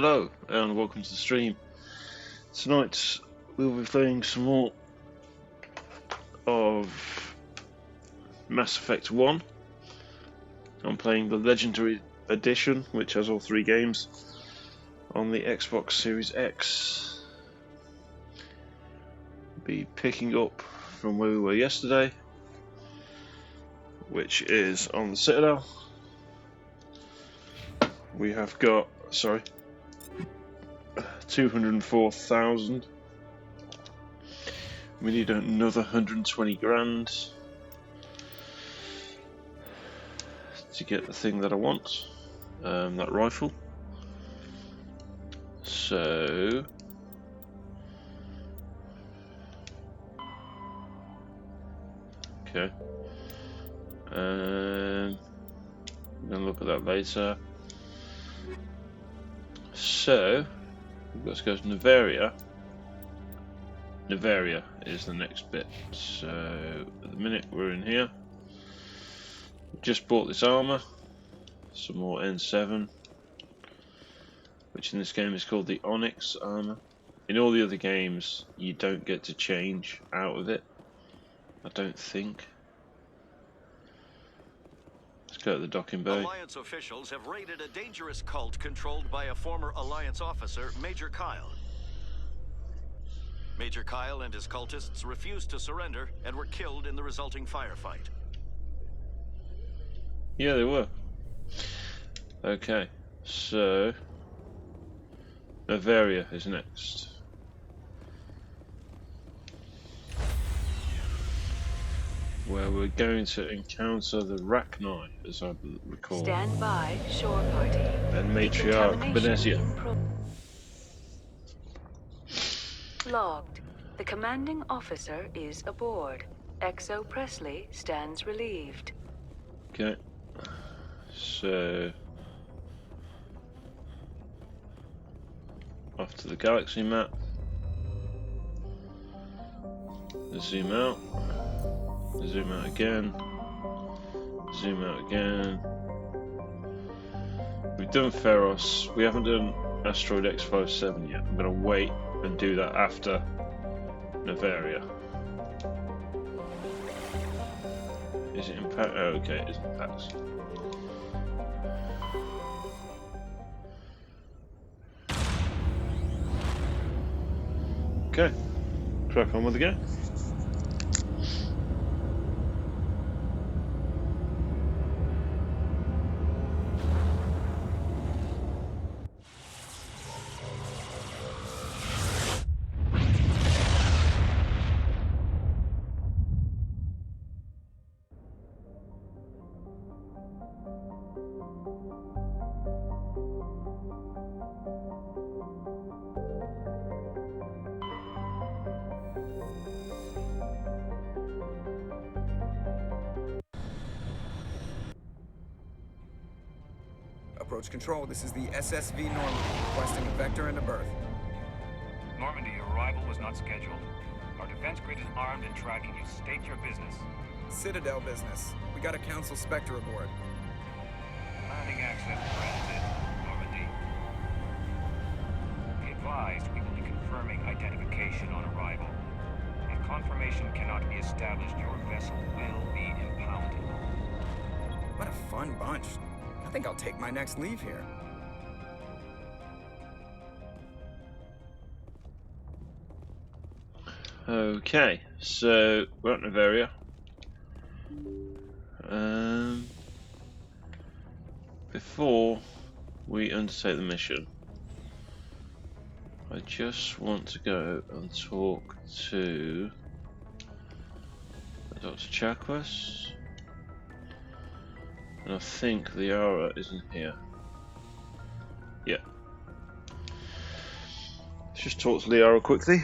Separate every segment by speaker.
Speaker 1: Hello and welcome to the stream. Tonight we'll be playing some more of Mass Effect 1. I'm playing the Legendary Edition, which has all three games, on the Xbox Series X. Be picking up from where we were yesterday, which is on the Citadel. We have got, 204,000. We need another 120 grand to get the thing that I want, that rifle. So okay, I'm gonna look at that later. So let's go to Nevaria. Nevaria is the next bit. So at the minute we're in here. Just bought this armor, some more N7, which in this game is called the Onyx armor. In all the other games you don't get to change out of it, I don't think. Let's go to the docking bay.
Speaker 2: Alliance officials have raided a dangerous cult controlled by a former Alliance officer, Major Kyle. Major Kyle and his cultists refused to surrender and were killed in the resulting firefight.
Speaker 1: Yeah, they were. Okay, so Nevaria is next. Where we're going to encounter the Rachni, as I recall.
Speaker 3: Stand by, shore party.
Speaker 1: And Matriarch Benezia.
Speaker 3: Logged. The commanding officer is aboard. Exo Presley stands relieved.
Speaker 1: Okay. So off to the galaxy map. Zoom out. Zoom out again. Zoom out again. We've done Feros. We haven't done Asteroid X57 yet. I'm gonna wait and do that after Nevaria. Is it impact? Oh, okay, it is impacts. Okay, crack on with the game.
Speaker 4: Approach control, this is the SSV Normandy, requesting a vector and a berth.
Speaker 5: Normandy, your arrival was not scheduled. Our defense grid is armed and tracking you. State your business.
Speaker 4: Citadel business. We got a Council Spectre aboard.
Speaker 5: Landing access granted, Normandy. Be advised, we will be confirming identification on arrival. If confirmation cannot be established, your vessel will be impounded.
Speaker 4: What a fun bunch. I think I'll take my next leave here.
Speaker 1: Okay, so we're at Nevaria. Before we undertake the mission, I just want to go and talk to Dr. Chakwas. And I think Liara isn't here. Yeah. Let's just talk to Liara quickly.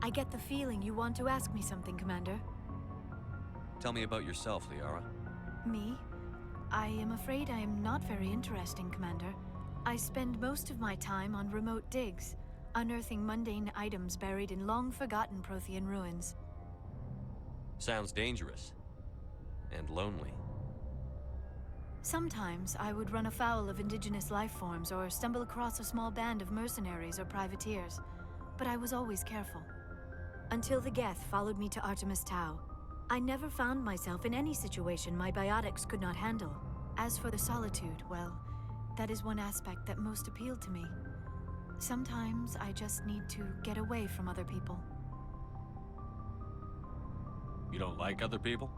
Speaker 6: I get the feeling you want to ask me something, Commander.
Speaker 7: Tell me about yourself, Liara.
Speaker 6: Me? I am afraid I am not very interesting, Commander. I spend most of my time on remote digs, unearthing mundane items buried in long-forgotten Prothean ruins.
Speaker 7: Sounds dangerous. And lonely.
Speaker 6: Sometimes I would run afoul of indigenous life forms or stumble across a small band of mercenaries or privateers, but I was always careful. Until the Geth followed me to Artemis Tau, I never found myself in any situation my biotics could not handle. As for the solitude, well, that is one aspect that most appealed to me. Sometimes I just need to get away from other people.
Speaker 7: You don't like other people?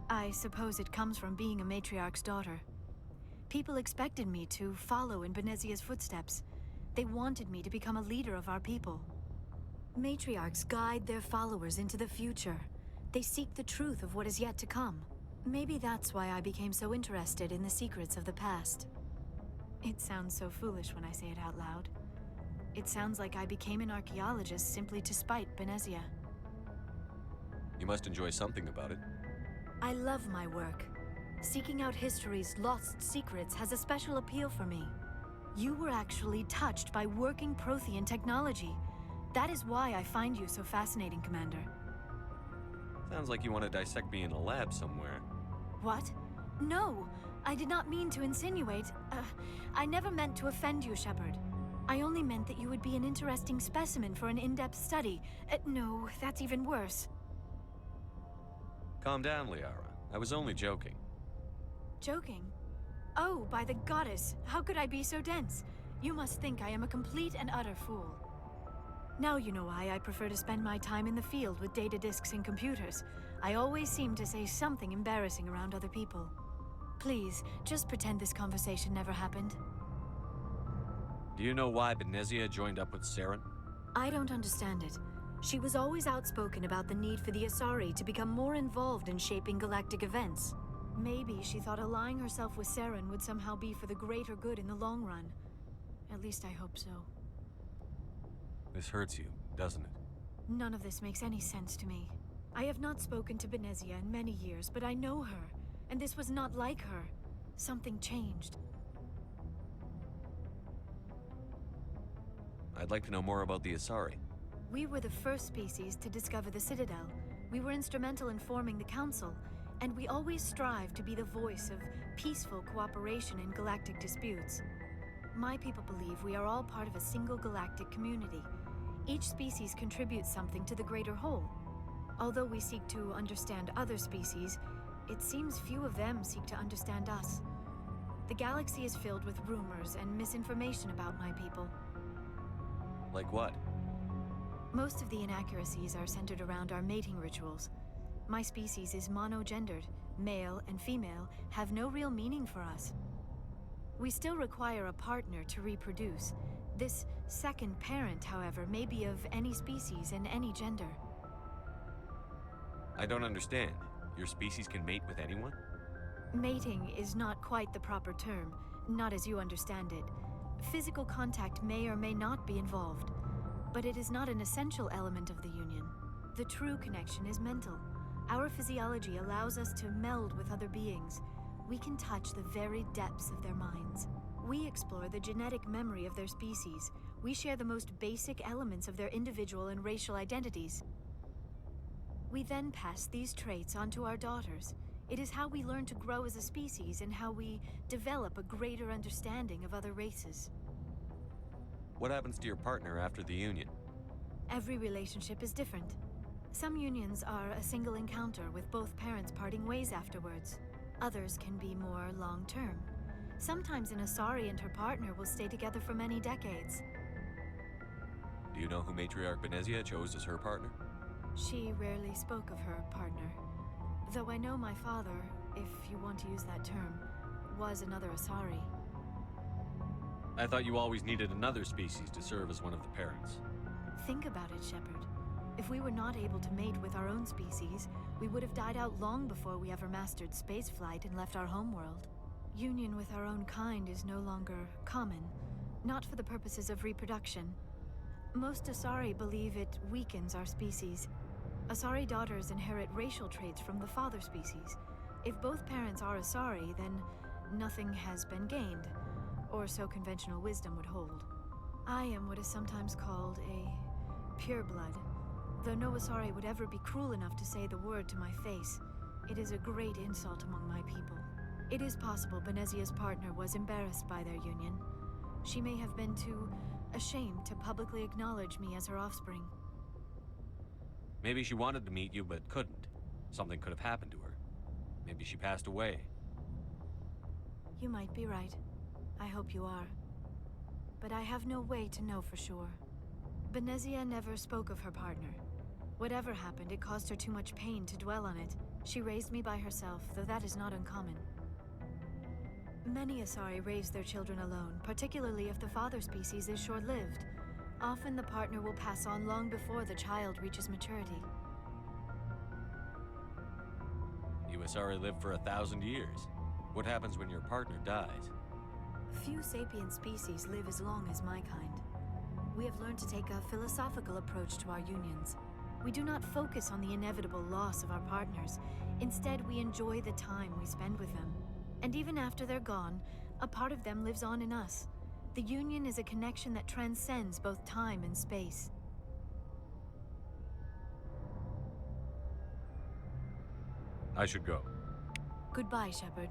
Speaker 6: I suppose it comes from being a matriarch's daughter. People expected me to follow in Benezia's footsteps. They wanted me to become a leader of our people. Matriarchs guide their followers into the future. They seek the truth of what is yet to come. Maybe that's why I became so interested in the secrets of the past. It sounds so foolish when I say it out loud. It sounds like I became an archaeologist simply to spite Benezia.
Speaker 7: You must enjoy something about it.
Speaker 6: I love my work. Seeking out history's lost secrets has a special appeal for me. You were actually touched by working Prothean technology. That is why I find you so fascinating, Commander.
Speaker 7: Sounds like you want to dissect me in a lab somewhere.
Speaker 6: What? No, I did not mean to insinuate. I never meant to offend you, Shepard. I only meant that you would be an interesting specimen for an in-depth study. No, that's even worse.
Speaker 7: Calm down, Liara. I was only joking.
Speaker 6: Joking? Oh, by the goddess, how could I be so dense? You must think I am a complete and utter fool. Now you know why I prefer to spend my time in the field with data disks and computers. I always seem to say something embarrassing around other people. Please, just pretend this conversation never happened.
Speaker 7: Do you know why Benezia joined up with Saren?
Speaker 6: I don't understand it. She was always outspoken about the need for the Asari to become more involved in shaping galactic events. Maybe she thought allying herself with Saren would somehow be for the greater good in the long run. At least I hope so.
Speaker 7: This hurts you, doesn't it?
Speaker 6: None of this makes any sense to me. I have not spoken to Benezia in many years, but I know her, and this was not like her. Something changed.
Speaker 7: I'd like to know more about the Asari.
Speaker 6: We were the first species to discover the Citadel. We were instrumental in forming the Council, and we always strive to be the voice of peaceful cooperation in galactic disputes. My people believe we are all part of a single galactic community. Each species contributes something to the greater whole. Although we seek to understand other species, it seems few of them seek to understand us. The galaxy is filled with rumors and misinformation about my people.
Speaker 7: Like what?
Speaker 6: Most of the inaccuracies are centered around our mating rituals. My species is monogendered. Male and female have no real meaning for us. We still require a partner to reproduce. This second parent, however, may be of any species and any gender.
Speaker 7: I don't understand. Your species can mate with anyone?
Speaker 6: Mating is not quite the proper term, not as you understand it. Physical contact may or may not be involved, but it is not an essential element of the union. The true connection is mental. Our physiology allows us to meld with other beings. We can touch the very depths of their minds. We explore the genetic memory of their species. We share the most basic elements of their individual and racial identities. We then pass these traits on to our daughters. It is how we learn to grow as a species and how we develop a greater understanding of other races.
Speaker 7: What happens to your partner after the union?
Speaker 6: Every relationship is different. Some unions are a single encounter with both parents parting ways afterwards. Others can be more long-term. Sometimes an Asari and her partner will stay together for many decades.
Speaker 7: Do you know who Matriarch Benezia chose as her partner?
Speaker 6: She rarely spoke of her partner. Though I know my father, if you want to use that term, was another Asari.
Speaker 7: I thought you always needed another species to serve as one of the parents.
Speaker 6: Think about it, Shepard. If we were not able to mate with our own species, we would have died out long before we ever mastered spaceflight and left our homeworld. Union with our own kind is no longer common, not for the purposes of reproduction. Most Asari believe it weakens our species. Asari daughters inherit racial traits from the father species. If both parents are Asari, then nothing has been gained, or so conventional wisdom would hold. I am what is sometimes called a pureblood. Though no Asari would ever be cruel enough to say the word to my face, it is a great insult among my people. It is possible Benezia's partner was embarrassed by their union. She may have been too ashamed to publicly acknowledge me as her offspring.
Speaker 7: Maybe she wanted to meet you, but couldn't. Something could have happened to her. Maybe she passed away.
Speaker 6: You might be right. I hope you are. But I have no way to know for sure. Benezia never spoke of her partner. Whatever happened, it caused her too much pain to dwell on it. She raised me by herself, though that is not uncommon. Many Asari raise their children alone, particularly if the father species is short-lived. Often the partner will pass on long before the child reaches maturity.
Speaker 7: You Asari live for 1,000 years. What happens when your partner dies?
Speaker 6: Few sapient species live as long as my kind. We have learned to take a philosophical approach to our unions. We do not focus on the inevitable loss of our partners. Instead, we enjoy the time we spend with them. And even after they're gone, a part of them lives on in us. The union is a connection that transcends both time and space.
Speaker 7: I should go.
Speaker 6: Goodbye, Shepard.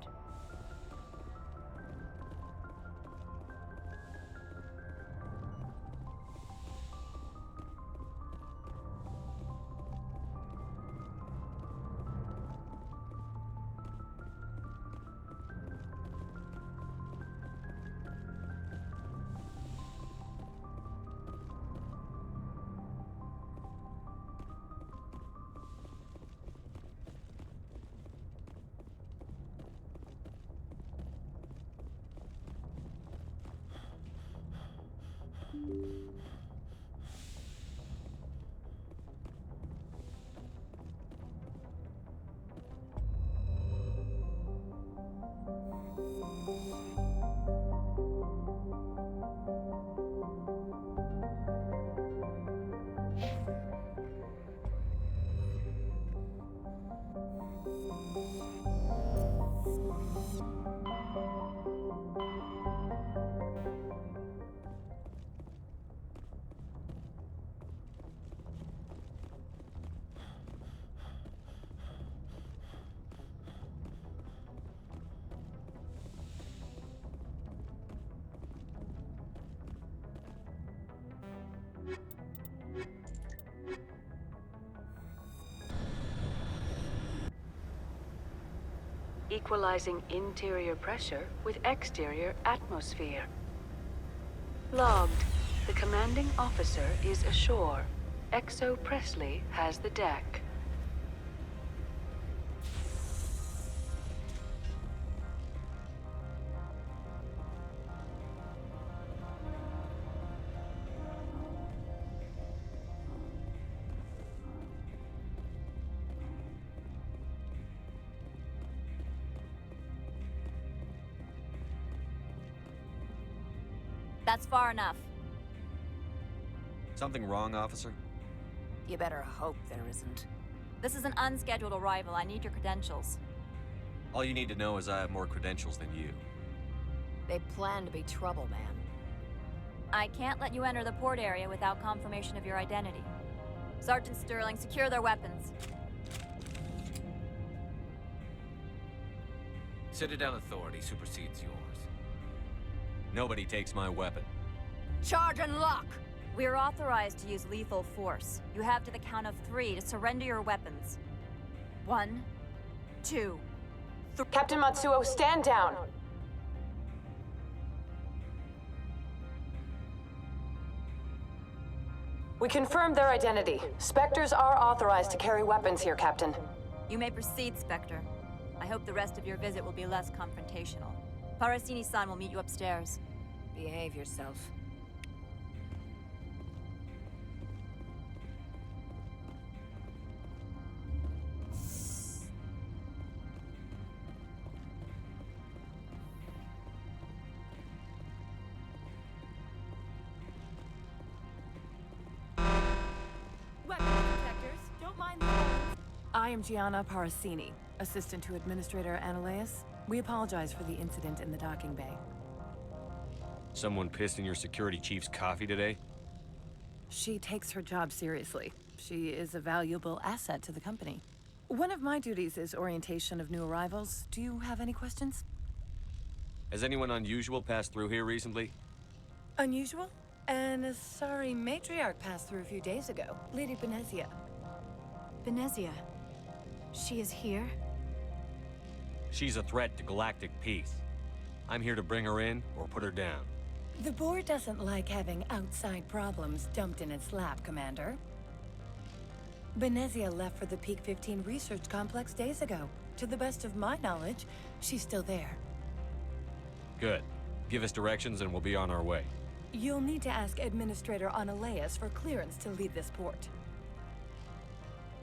Speaker 3: Equalizing interior pressure with exterior atmosphere. Logged. The commanding officer is ashore. XO Presley has the deck.
Speaker 8: That's far enough.
Speaker 7: Something wrong, officer?
Speaker 8: You better hope there isn't. This is an unscheduled arrival. I need your credentials.
Speaker 7: All you need to know is I have more credentials than you.
Speaker 8: They plan to be trouble, man. I can't let you enter the port area without confirmation of your identity. Sergeant Sterling, secure their weapons.
Speaker 9: Citadel authority supersedes yours.
Speaker 7: Nobody takes my weapon.
Speaker 8: Charge and lock! We're authorized to use lethal force. You have to the count of 3 to surrender your weapons. 1, 2, 3.
Speaker 10: Captain Matsuo, stand down! We confirmed their identity. Spectres are authorized to carry weapons here, Captain.
Speaker 8: You may proceed, Spectre. I hope the rest of your visit will be less confrontational. Parasini-san will meet you upstairs. Behave yourself.
Speaker 10: Weapon detectors, don't mind the weapons. I am Gianna Parasini, assistant to Administrator Ananias. We apologize for the incident in the docking bay.
Speaker 7: Someone pissed in your security chief's coffee today?
Speaker 10: She takes her job seriously. She is a valuable asset to the company. One of my duties is orientation of new arrivals. Do you have any questions?
Speaker 7: Has anyone unusual passed through here recently?
Speaker 10: Unusual? An Asari matriarch passed through a few days ago. Lady Benezia.
Speaker 6: Benezia. She is here?
Speaker 7: She's a threat to galactic peace. I'm here to bring her in or put her down.
Speaker 10: The board doesn't like having outside problems dumped in its lap, Commander. Benezia left for the Peak 15 research complex days ago. To the best of my knowledge, she's still there.
Speaker 7: Good. Give us directions and we'll be on our way.
Speaker 10: You'll need to ask Administrator Analeas for clearance to leave this port.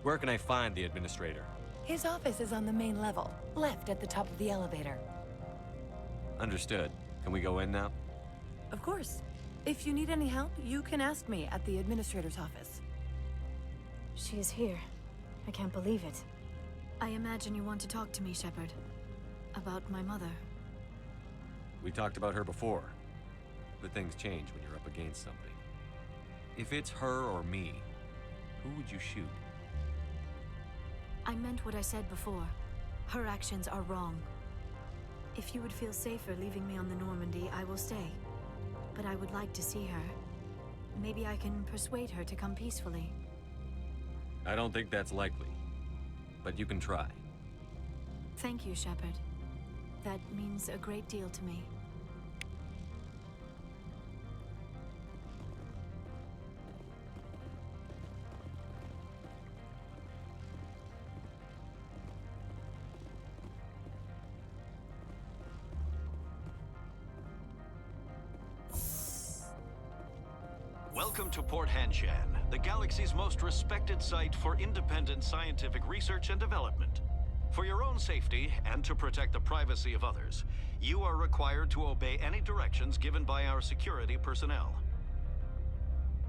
Speaker 7: Where can I find the Administrator?
Speaker 10: His office is on the main level, left at the top of the elevator.
Speaker 7: Understood. Can we go in now?
Speaker 10: Of course. If you need any help, you can ask me at the Administrator's office.
Speaker 6: She is here. I can't believe it. I imagine you want to talk to me, Shepard. About my mother.
Speaker 7: We talked about her before. But things change when you're up against something. If it's her or me, who would you shoot?
Speaker 6: I meant what I said before. Her actions are wrong. If you would feel safer leaving me on the Normandy, I will stay. But I would like to see her. Maybe I can persuade her to come peacefully.
Speaker 7: I don't think that's likely. But you can try.
Speaker 6: Thank you, Shepard. That means a great deal to me.
Speaker 2: Welcome to Port Hanshan, the galaxy's most respected site for independent scientific research and development. For your own safety and to protect the privacy of others, you are required to obey any directions given by our security personnel.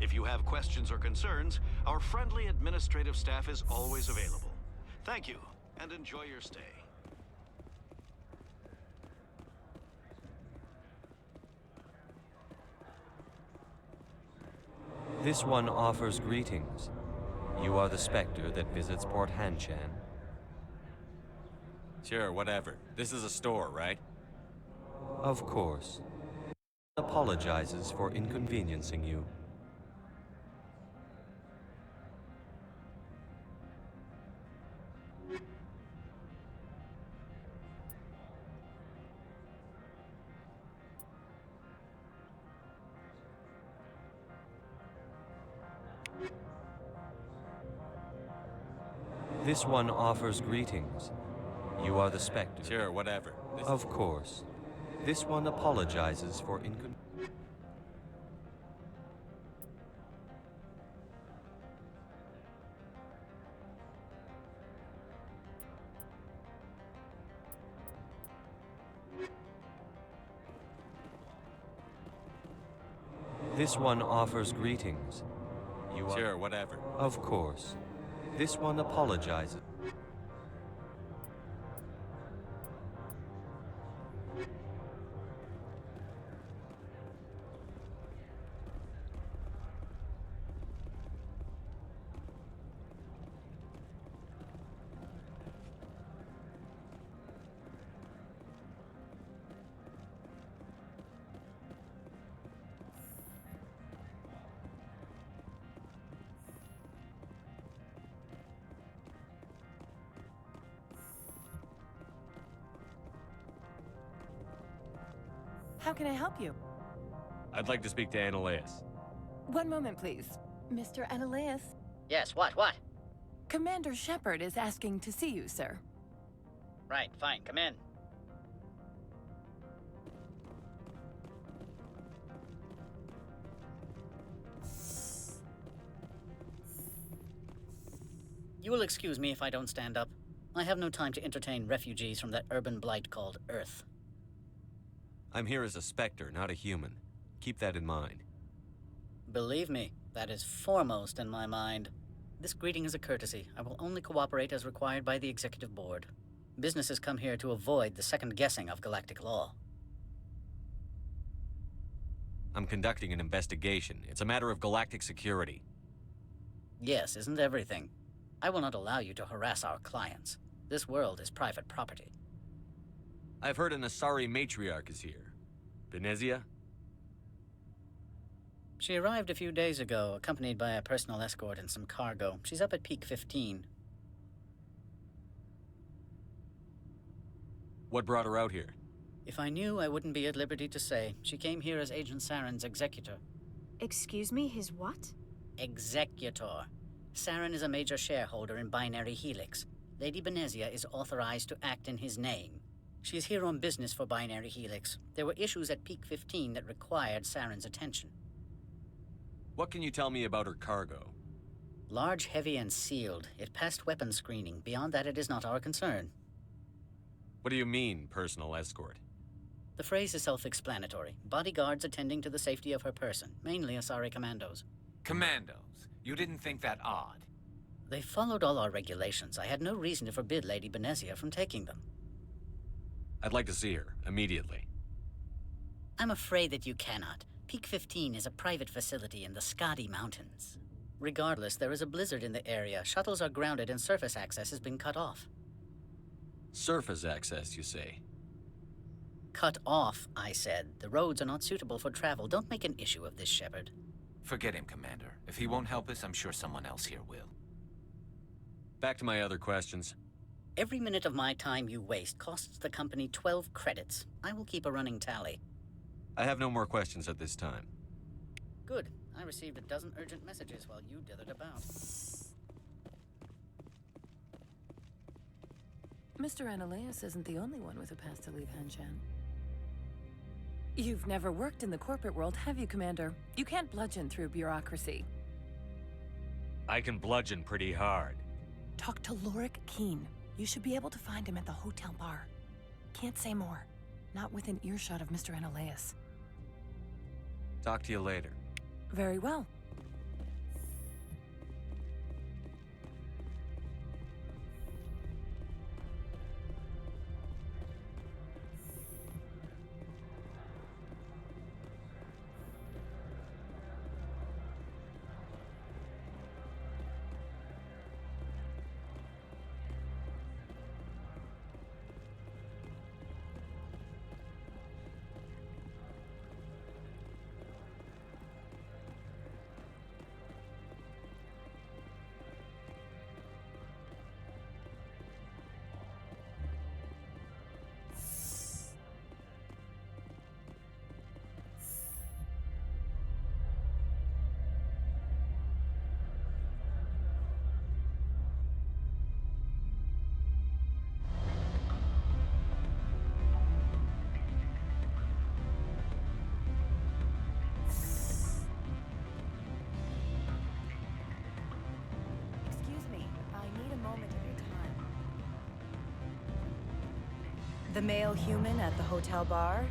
Speaker 2: If you have questions or concerns, our friendly administrative staff is always available. Thank you, and enjoy your stay.
Speaker 7: This one offers greetings. You are the Spectre that visits Port Hanshan. Sure, whatever. This is a store, right? Of course. Apologizes for inconveniencing you. This one offers greetings. You are the Spectre. Sure, whatever. Of course. This one apologizes for This one offers greetings. You are... Sure, whatever. Of course. This one apologizes.
Speaker 10: How can I help you?
Speaker 7: I'd like to speak to Analeas.
Speaker 10: One moment, please. Mr. Analeas?
Speaker 11: Yes, what?
Speaker 10: Commander Shepard is asking to see you, sir.
Speaker 11: Right, fine, come in. You will excuse me if I don't stand up. I have no time to entertain refugees from that urban blight called Earth.
Speaker 7: I'm here as a Spectre, not a human. Keep that in mind.
Speaker 11: Believe me, that is foremost in my mind. This greeting is a courtesy. I will only cooperate as required by the Executive Board. Businesses come here to avoid the second guessing of galactic law.
Speaker 7: I'm conducting an investigation. It's a matter of galactic security.
Speaker 11: Yes, isn't everything? I will not allow you to harass our clients. This world is private property.
Speaker 7: I've heard an Asari matriarch is here. Benezia?
Speaker 11: She arrived a few days ago, accompanied by a personal escort and some cargo. She's up at Peak 15.
Speaker 7: What brought her out here?
Speaker 11: If I knew, I wouldn't be at liberty to say. She came here as Agent Saren's executor.
Speaker 6: Excuse me, his what?
Speaker 11: Executor. Saren is a major shareholder in Binary Helix. Lady Benezia is authorized to act in his name. She's here on business for Binary Helix. There were issues at Peak 15 that required Saren's attention.
Speaker 7: What can you tell me about her cargo?
Speaker 11: Large, heavy, and sealed. It passed weapons screening. Beyond that, it is not our concern.
Speaker 7: What do you mean, personal escort?
Speaker 11: The phrase is self-explanatory. Bodyguards attending to the safety of her person, mainly Asari commandos.
Speaker 9: Commandos? You didn't think that odd?
Speaker 11: They followed all our regulations. I had no reason to forbid Lady Benezia from taking them.
Speaker 7: I'd like to see her, immediately.
Speaker 11: I'm afraid that you cannot. Peak 15 is a private facility in the Skadi Mountains. Regardless, there is a blizzard in the area. Shuttles are grounded and surface access has been cut off.
Speaker 7: Surface access, you say?
Speaker 11: Cut off, I said. The roads are not suitable for travel. Don't make an issue of this, Shepard.
Speaker 9: Forget him, Commander. If he won't help us, I'm sure someone else here will.
Speaker 7: Back to my other questions.
Speaker 11: Every minute of my time you waste costs the company 12 credits. I will keep a running tally.
Speaker 7: I have no more questions at this time.
Speaker 11: Good. I received a dozen urgent messages while you dithered about.
Speaker 10: Mr. Analeas isn't the only one with a pass to leave Hanshan. You've never worked in the corporate world, have you, Commander? You can't bludgeon through bureaucracy.
Speaker 12: I can bludgeon pretty hard.
Speaker 10: Talk to Lorik Keen. You should be able to find him at the hotel bar. Can't say more. Not within earshot of Mr. Analeas.
Speaker 7: Talk to you later.
Speaker 10: Very well.
Speaker 13: The male human at the hotel bar?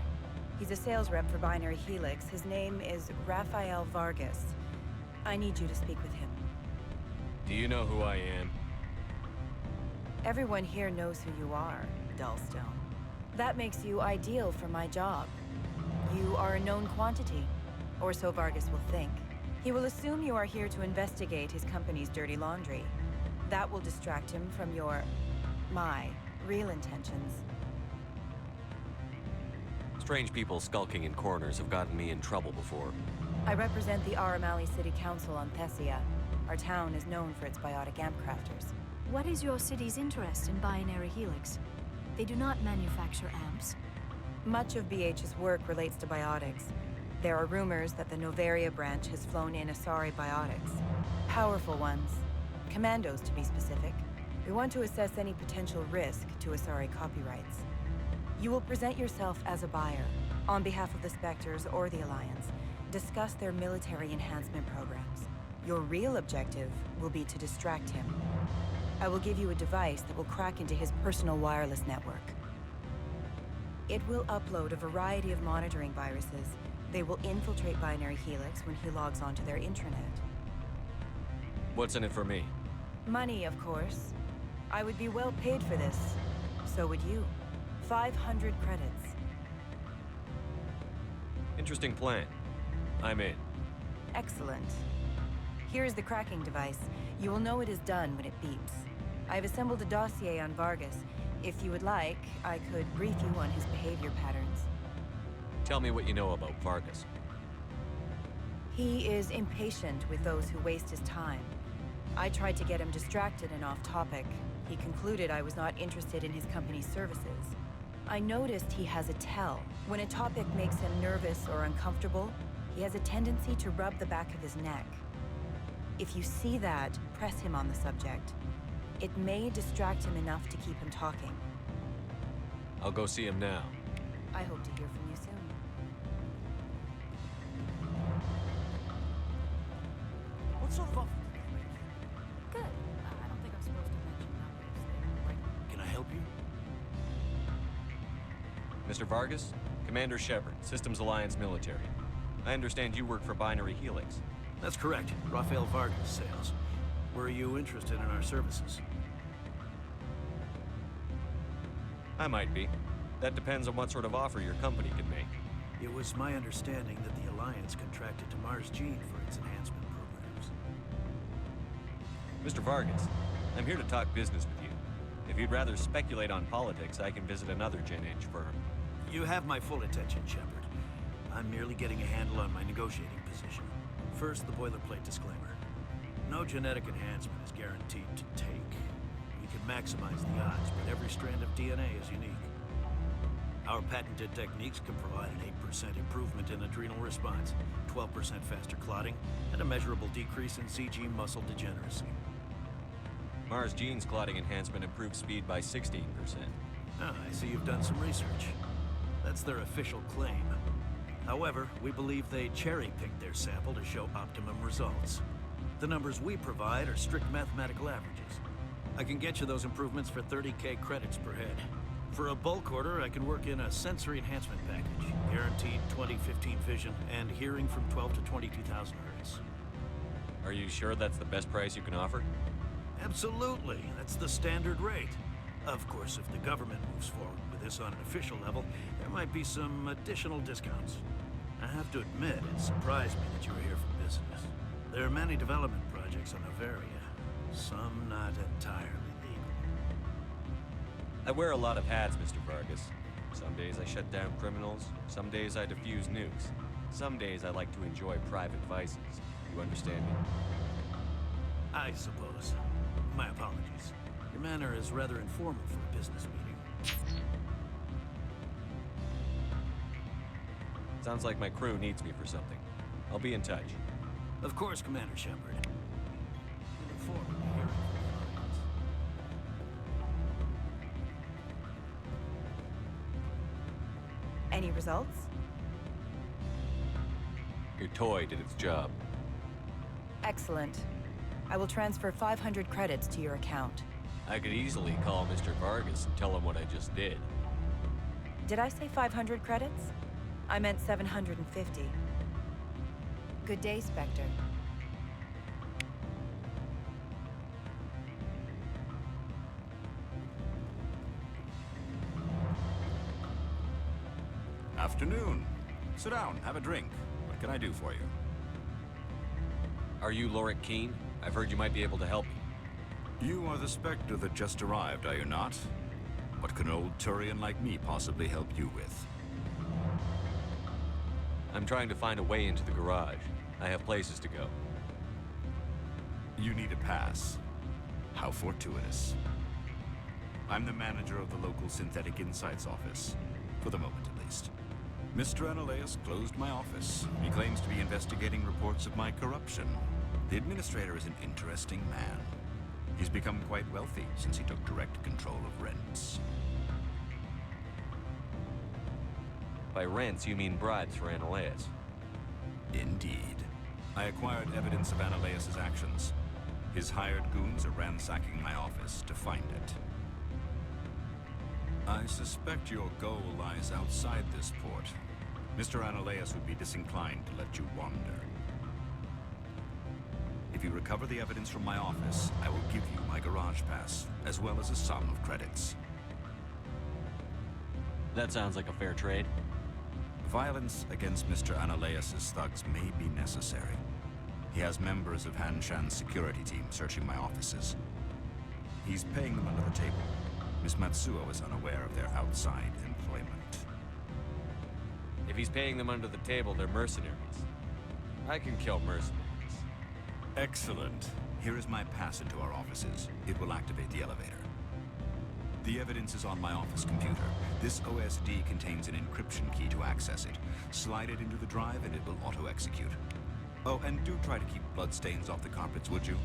Speaker 13: He's a sales rep for Binary Helix. His name is Rafael Vargas. I need you to speak with him.
Speaker 12: Do you know who I am?
Speaker 13: Everyone here knows who you are, Dullstone. That makes you ideal for my job. You are a known quantity, or so Vargas will think. He will assume you are here to investigate his company's dirty laundry. That will distract him from my real intentions.
Speaker 7: Strange people skulking in corners have gotten me in trouble before.
Speaker 13: I represent the Aramali City Council on Thessia. Our town is known for its biotic amp crafters.
Speaker 6: What is your city's interest in Binary Helix? They do not manufacture amps.
Speaker 13: Much of BH's work relates to biotics. There are rumors that the Noveria branch has flown in Asari biotics. Powerful ones. Commandos, to be specific. We want to assess any potential risk to Asari copyrights. You will present yourself as a buyer, on behalf of the Spectres or the Alliance. Discuss their military enhancement programs. Your real objective will be to distract him. I will give you a device that will crack into his personal wireless network. It will upload a variety of monitoring viruses. They will infiltrate Binary Helix when he logs onto their intranet.
Speaker 7: What's in it for me?
Speaker 13: Money, of course. I would be well paid for this. So would you. 500 credits.
Speaker 7: Interesting plan. I'm in.
Speaker 13: Excellent. Here is the cracking device. You will know it is done when it beeps. I've assembled a dossier on Vargas. If you would like, I could brief you on his behavior patterns.
Speaker 7: Tell me what you know about Vargas.
Speaker 13: He is impatient with those who waste his time. I tried to get him distracted and off topic. He concluded I was not interested in his company's services. I noticed he has a tell. When a topic makes him nervous or uncomfortable, he has a tendency to rub the back of his neck. If you see that, press him on the subject. It may distract him enough to keep him talking.
Speaker 7: I'll go see him now.
Speaker 13: I hope to hear from you soon.
Speaker 14: What sort of offer?
Speaker 10: Good. I don't think I'm supposed to mention numbers.
Speaker 14: Can I help you?
Speaker 7: Mr. Vargas? Commander Shepard, Systems Alliance Military. I understand you work for Binary Helix.
Speaker 14: That's correct. Rafael Vargas, sales. Were you interested in our services?
Speaker 7: I might be. That depends on what sort of offer your company can make.
Speaker 14: It was my understanding that the Alliance contracted to Mars Gene for its enhancement programs.
Speaker 7: Mr. Vargas, I'm here to talk business with you. If you'd rather speculate on politics, I can visit another Gen Eng firm.
Speaker 14: You have my full attention, Shepard. I'm merely getting a handle on my negotiating position. First, the boilerplate disclaimer. No genetic enhancement is guaranteed to take. We can maximize the odds, but every strand of DNA is unique. Our patented techniques can provide an 8% improvement in adrenal response, 12% faster clotting, and a measurable decrease in CG muscle degeneracy.
Speaker 7: Mars Gene's clotting enhancement improves speed by 16%.
Speaker 14: Ah, I see you've done some research. That's their official claim. However, we believe they cherry-picked their sample to show optimum results. The numbers we provide are strict mathematical averages. I can get you those improvements for 30K credits per head. For a bulk order, I can work in a sensory enhancement package, guaranteed 20/15 vision, and hearing from 12 to 22,000 hertz.
Speaker 7: Are you sure that's the best price you can offer?
Speaker 14: Absolutely. That's the standard rate. Of course, if the government moves forward with this on an official level, there might be some additional discounts. I have to admit, it surprised me that you were here for business. There are many development projects on Noveria, some not entirely legal.
Speaker 7: I wear a lot of hats, Mr. Vargas. Some days I shut down criminals, some days I defuse nukes. Some days I like to enjoy private vices. You understand me?
Speaker 14: I suppose. My apologies. Your manner is rather informal for a business meeting.
Speaker 7: Sounds like my crew needs me for something. I'll be in touch.
Speaker 14: Of course, Commander Shepard. We look forward to hearing from the Alliance.
Speaker 13: Any results?
Speaker 7: Your toy did its job.
Speaker 13: Excellent. I will transfer 500 credits to your account.
Speaker 7: I could easily call Mr. Vargas and tell him what I just did.
Speaker 13: Did I say 500 credits? I meant 750. Good day, Spectre.
Speaker 15: Afternoon. Sit down, have a drink. What can I do for you?
Speaker 7: Are you Lorik Keene? I've heard you might be able to help me.
Speaker 15: You are the Spectre that just arrived, are you not? What can an old Turian like me possibly help you with?
Speaker 7: I'm trying to find a way into the garage. I have places to go.
Speaker 15: You need a pass. How fortuitous. I'm the manager of the local Synthetic Insights office. For the moment, at least. Mr. Analaeus closed my office. He claims to be investigating reports of my corruption. The administrator is an interesting man. He's become quite wealthy since he took direct control of rents.
Speaker 7: By rents, you mean bribes for Analaeus?
Speaker 15: Indeed. I acquired evidence of Analaeus' actions. His hired goons are ransacking my office to find it. I suspect your goal lies outside this port. Mr. Analaeus would be disinclined to let you wander. If you recover the evidence from my office, I will give you my garage pass, as well as a sum of credits.
Speaker 7: That sounds like a fair trade.
Speaker 15: Violence against Mr. Analaeus' thugs may be necessary. He has members of Han Shan's security team searching my offices. He's paying them under the table. Miss Matsuo is unaware of their outside employment.
Speaker 7: If he's paying them under the table, they're mercenaries. I can kill mercenaries.
Speaker 15: Excellent. Here is my pass into our offices. It will activate the elevator. The evidence is on my office computer. This OSD contains an encryption key to access it. Slide it into the drive and it will auto-execute. Oh, and do try to keep bloodstains off the carpets, would you?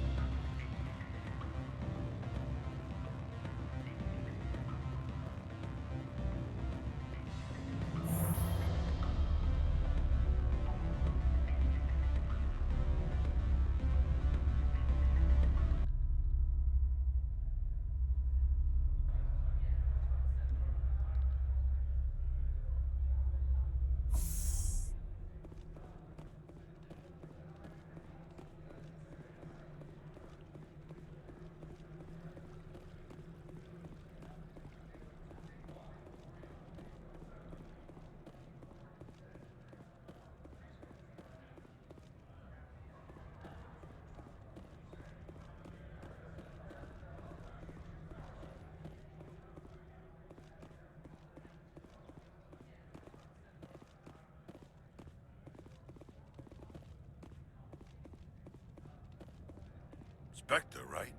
Speaker 16: Spectre, right?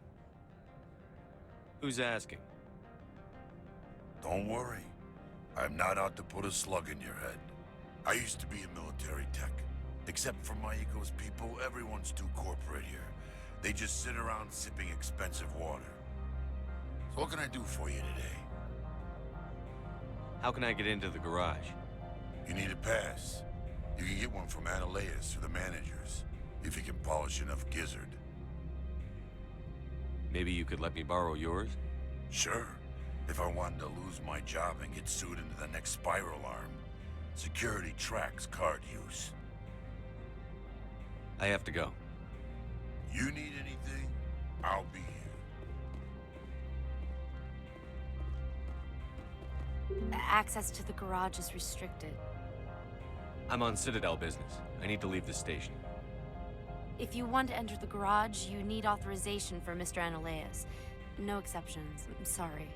Speaker 7: Who's asking?
Speaker 16: Don't worry. I'm not out to put a slug in your head. I used to be a military tech. Except for my ego's people, everyone's too corporate here. They just sit around sipping expensive water. So what can I do for you today?
Speaker 7: How can I get into the garage?
Speaker 16: You need a pass. You can get one from Analeus or the managers, if you can polish enough gizzard.
Speaker 7: Maybe you could let me borrow yours?
Speaker 16: Sure. If I wanted to lose my job and get sued into the next spiral arm. Security tracks card use.
Speaker 7: I have to go.
Speaker 16: You need anything, I'll be here.
Speaker 17: Access to the garage is restricted.
Speaker 7: I'm on Citadel business. I need to leave the station.
Speaker 17: If you want to enter the garage, you need authorization from Mr. Analeus. No exceptions. I'm sorry.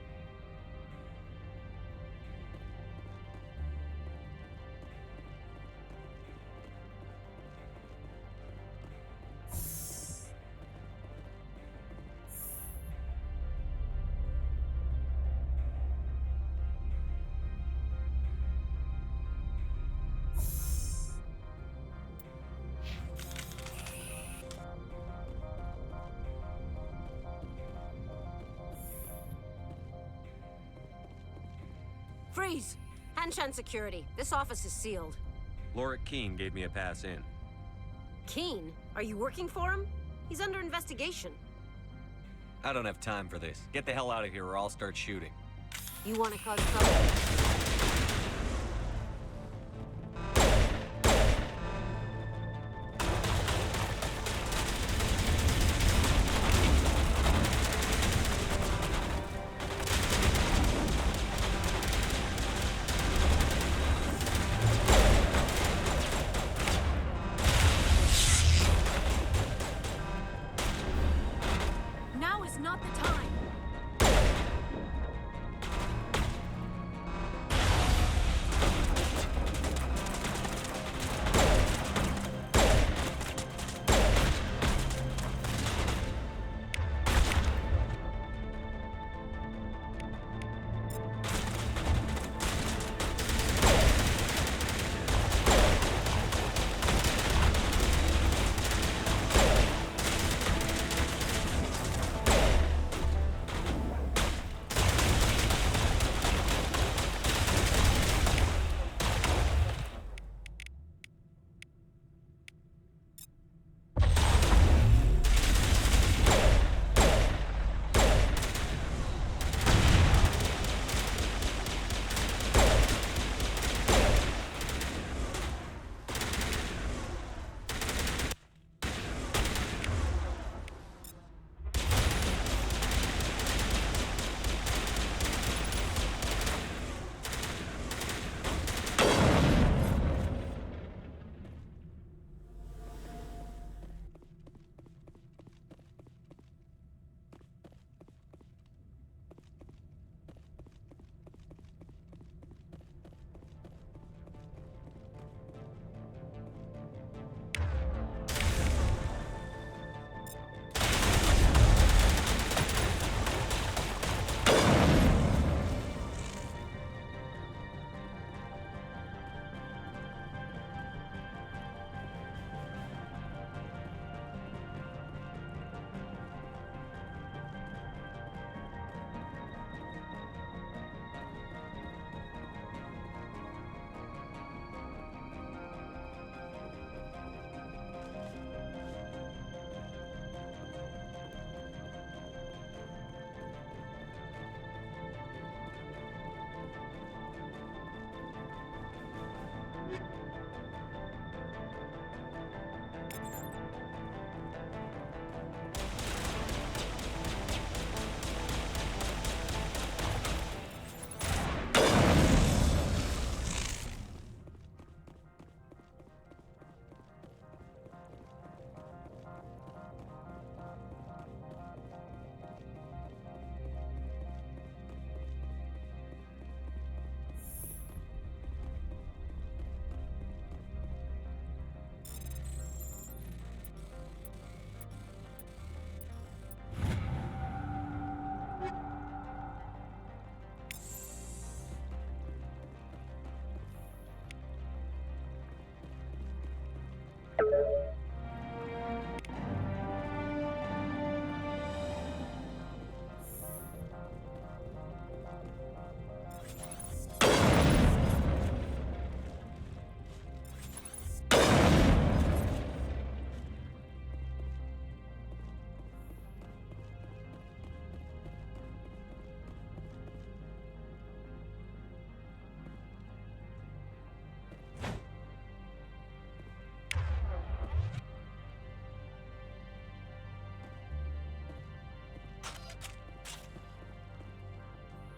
Speaker 18: Freeze! Han Shan Security. This office is sealed.
Speaker 7: Lorik Keene gave me a pass in.
Speaker 18: Keene? Are you working for him? He's under investigation.
Speaker 7: I don't have time for this. Get the hell out of here or I'll start shooting.
Speaker 18: You want to cause trouble?
Speaker 6: Now is not the time.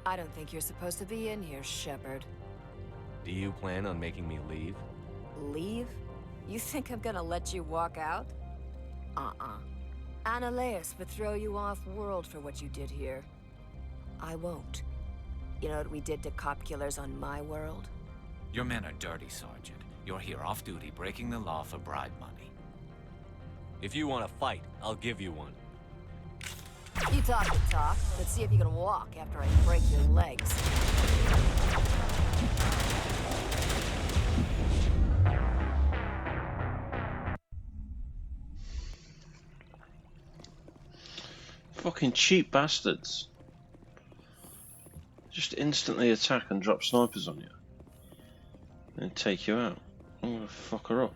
Speaker 10: I don't think you're supposed to be in here, Shepard.
Speaker 7: Do you plan on making me leave?
Speaker 10: Leave? You think I'm gonna let you walk out? Uh-uh. Annaleus would throw you off-world for what you did here. I won't. You know what we did to cop killers on my world?
Speaker 9: Your men are dirty, Sergeant. You're here off-duty, breaking the law for bribe money.
Speaker 7: If you want to fight, I'll give you one.
Speaker 10: You talk the talk. Let's see if you can walk after I break your legs.
Speaker 1: Fucking cheap bastards. Just instantly attack and drop snipers on you. And take you out. I'm gonna fuck her up.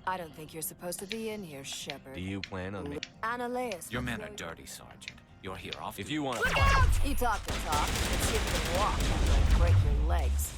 Speaker 10: I don't think you're supposed to be in here, Shepard.
Speaker 7: Do you plan on making...
Speaker 10: Annaleus.
Speaker 9: Your men are dirty, Sergeant. You're here off.
Speaker 7: If you want to
Speaker 10: Look
Speaker 7: fight...
Speaker 10: out! You talk the talk. Let's see if you can walk after I break your legs.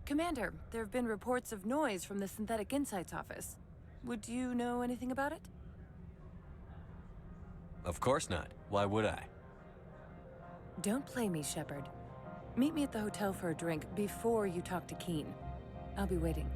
Speaker 13: Commander, there have been reports of noise from the Synthetic Insights office. Would you know anything about it?
Speaker 7: Of course not. Why would I?
Speaker 13: Don't play me, Shepard. Meet me at the hotel for a drink before you talk to Keen. I'll be waiting.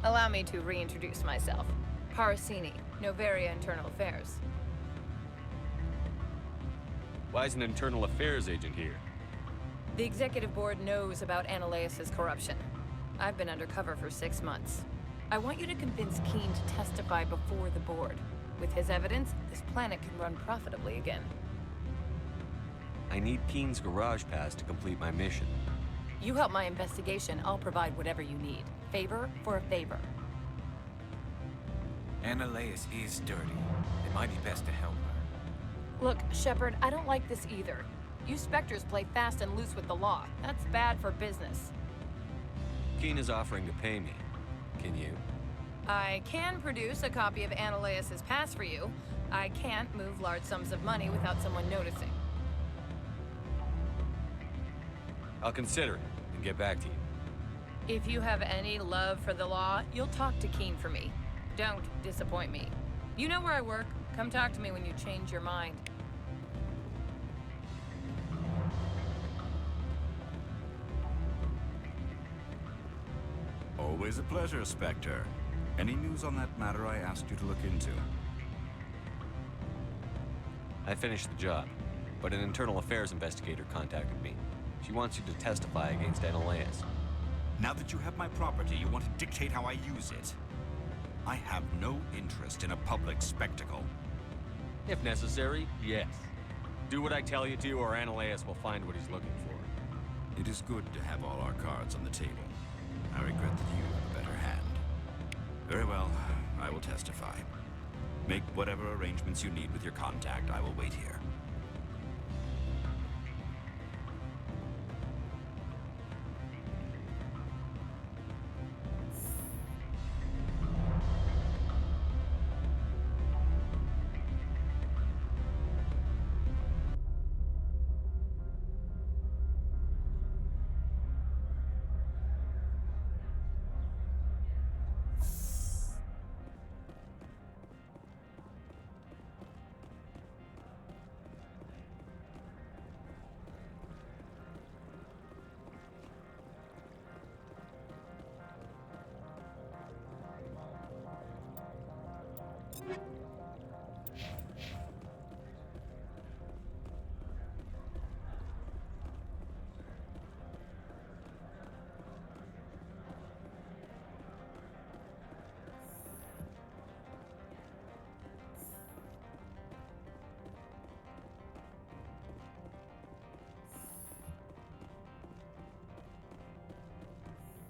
Speaker 19: Allow me to reintroduce myself. Parasini, Noveria Internal Affairs.
Speaker 7: Why is an internal affairs agent here?
Speaker 19: The executive board knows about Ananias' corruption. I've been undercover for 6 months. I want you to convince Keen to testify before the board. With his evidence, this planet can run profitably again.
Speaker 7: I need Keen's garage pass to complete my mission.
Speaker 19: You help my investigation, I'll provide whatever you need. Favor for a favor.
Speaker 9: Ananias is dirty. It might be best to help her.
Speaker 19: Look, Shepard, I don't like this either. You Spectres play fast and loose with the law. That's bad for business.
Speaker 7: Keen is offering to pay me. Can you?
Speaker 19: I can produce a copy of Analaeus' pass for you. I can't move large sums of money without someone noticing.
Speaker 7: I'll consider it and get back to you.
Speaker 19: If you have any love for the law, you'll talk to Keen for me. Don't disappoint me. You know where I work. Come talk to me when you change your mind.
Speaker 15: Always a pleasure, Spectre. Any news on that matter I asked you to look into?
Speaker 7: I finished the job, but an internal affairs investigator contacted me. She wants you to testify against Analaeus.
Speaker 15: Now that you have my property, you want to dictate how I use it. I have no interest in a public spectacle.
Speaker 7: If necessary, yes. Do what I tell you to, or Analaeus will find what he's looking for.
Speaker 15: It is good to have all our cards on the table. I regret that you have a better hand. Very well, I will testify. Make whatever arrangements you need with your contact. I will wait here.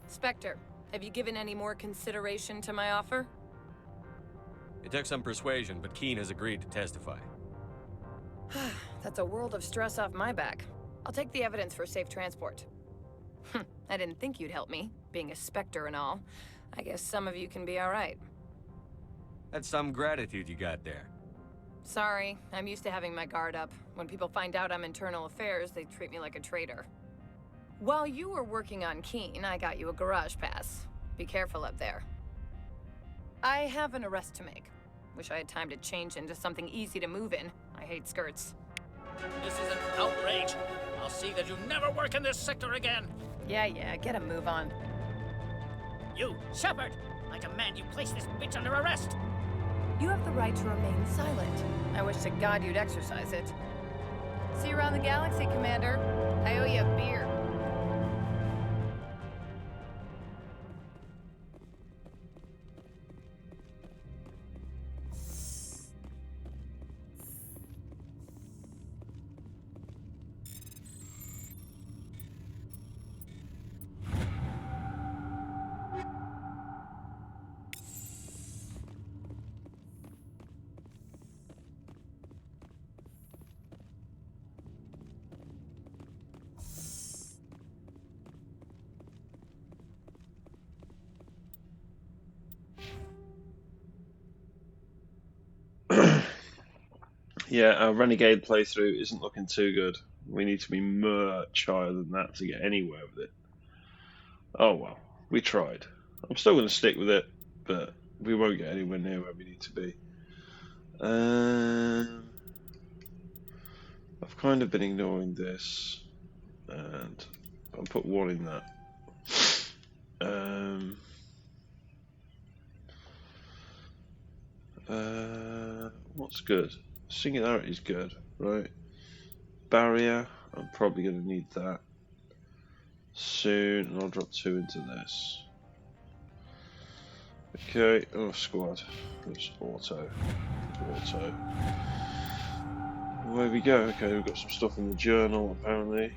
Speaker 19: Spectre, have you given any more consideration to my offer?
Speaker 7: It took some persuasion, but Keen has agreed to testify.
Speaker 19: That's a world of stress off my back. I'll take the evidence for safe transport. I didn't think you'd help me, being a Spectre and all. I guess some of you can be alright.
Speaker 7: That's some gratitude you got there.
Speaker 19: Sorry, I'm used to having my guard up. When people find out I'm internal affairs, they treat me like a traitor. While you were working on Keen, I got you a garage pass. Be careful up there. I have an arrest to make. Wish I had time to change into something easy to move in. I hate skirts.
Speaker 11: This is an outrage. I'll see that you never work in this sector again.
Speaker 19: Yeah, get a move on.
Speaker 11: You, Shepard! I demand you place this bitch under arrest!
Speaker 19: You have the right to remain silent. I wish to God you'd exercise it. See you around the galaxy, Commander. I owe you a beer.
Speaker 1: Yeah, our Renegade playthrough isn't looking too good. We need to be much higher than that to get anywhere with it. Oh well, we tried. I'm still going to stick with it, but we won't get anywhere near where we need to be. I've kind of been ignoring this, and I'll put 1 in that. What's good? Singularity is good, right? Barrier, I'm probably going to need that soon, and I'll drop 2 into this. Okay, oh squad, it's auto. Away we go. Okay, we've got some stuff in the journal apparently.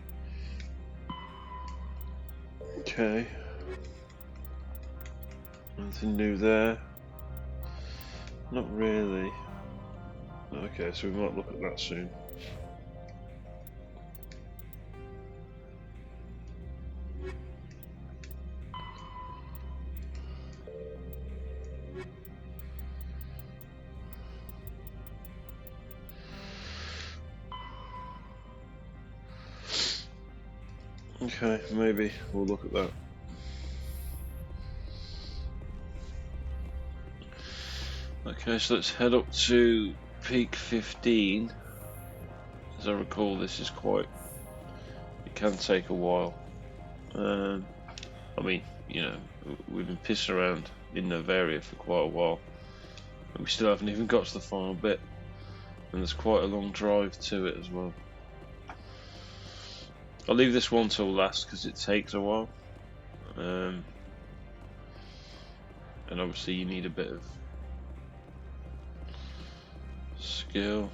Speaker 1: Okay. Anything new there? Not really. Okay, so we might look at that soon. Okay, maybe we'll look at that. Okay, so let's head up to peak 15. As I recall, this is quite... It can take a while. I mean, you know, we've been pissing around in Novaria for quite a while, and we still haven't even got to the final bit. And there's quite a long drive to it as well. I'll leave this one till last because it takes a while. And obviously you need a bit of skill.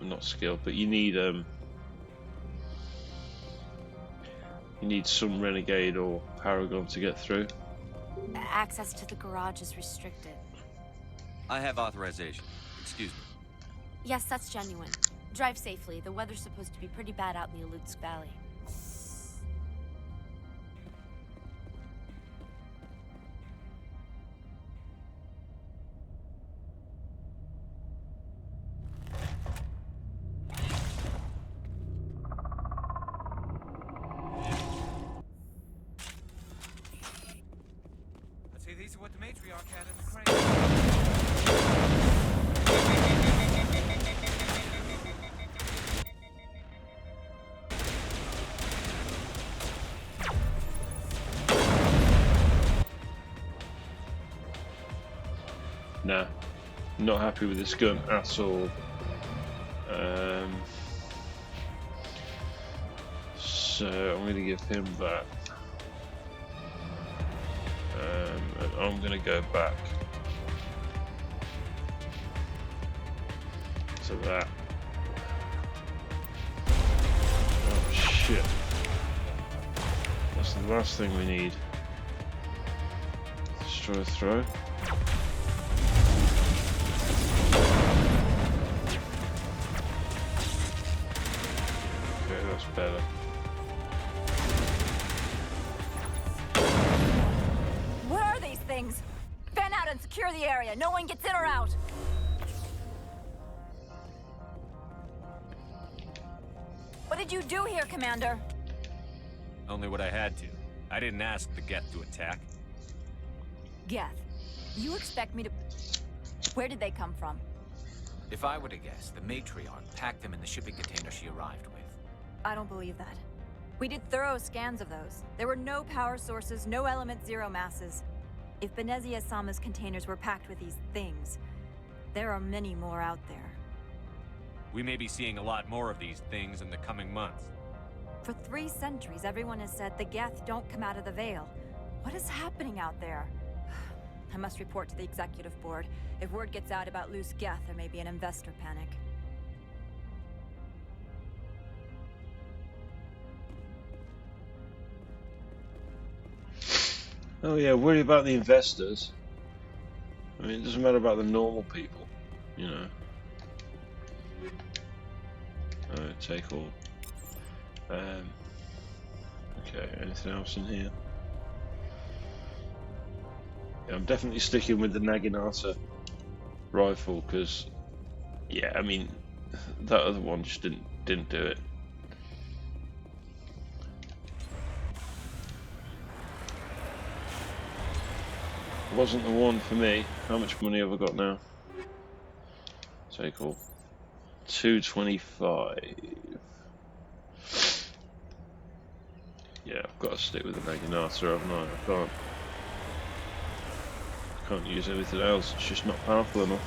Speaker 1: Not skill, but you need some renegade or paragon to get through.
Speaker 17: Access to the garage is restricted.
Speaker 7: I have authorization. Excuse me.
Speaker 17: Yes, that's genuine. Drive safely. The weather's supposed to be pretty bad out in the Alutsk Valley.
Speaker 9: I'd say these are what the matriarch had in the crate.
Speaker 1: Nah, not happy with this gun at all. So I'm going to give him that. And I'm going to go back to that. Oh shit. That's the last thing we need. Destroy throw. Okay, that's better.
Speaker 8: What are these things? Fan out and secure the area. No one gets in or out. What did you do here, Commander?
Speaker 7: Only what I had to. I didn't ask the Geth to attack.
Speaker 8: Geth, you expect me to... Where did they come from?
Speaker 9: If I were to guess, the matriarch packed them in the shipping container she arrived with.
Speaker 8: I don't believe that. We did thorough scans of those. There were no power sources, no element zero masses. If Benezia Sama's containers were packed with these things, there are many more out there.
Speaker 7: We may be seeing a lot more of these things in the coming months.
Speaker 8: For 3 centuries, everyone has said the Geth don't come out of the Veil. What is happening out there? I must report to the Executive Board. If word gets out about loose Geth, there may be an investor panic.
Speaker 1: Oh yeah, worry about the investors. I mean, it doesn't matter about the normal people, you know. Take all. Okay, anything else in here? Yeah, I'm definitely sticking with the Naginata rifle because, yeah, I mean, that other one just didn't do it. Wasn't the one for me. How much money have I got now? Take all. 225. Yeah, I've got to stick with the Naginata, haven't I? I can't use anything else. It's just not powerful enough.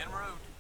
Speaker 9: En route.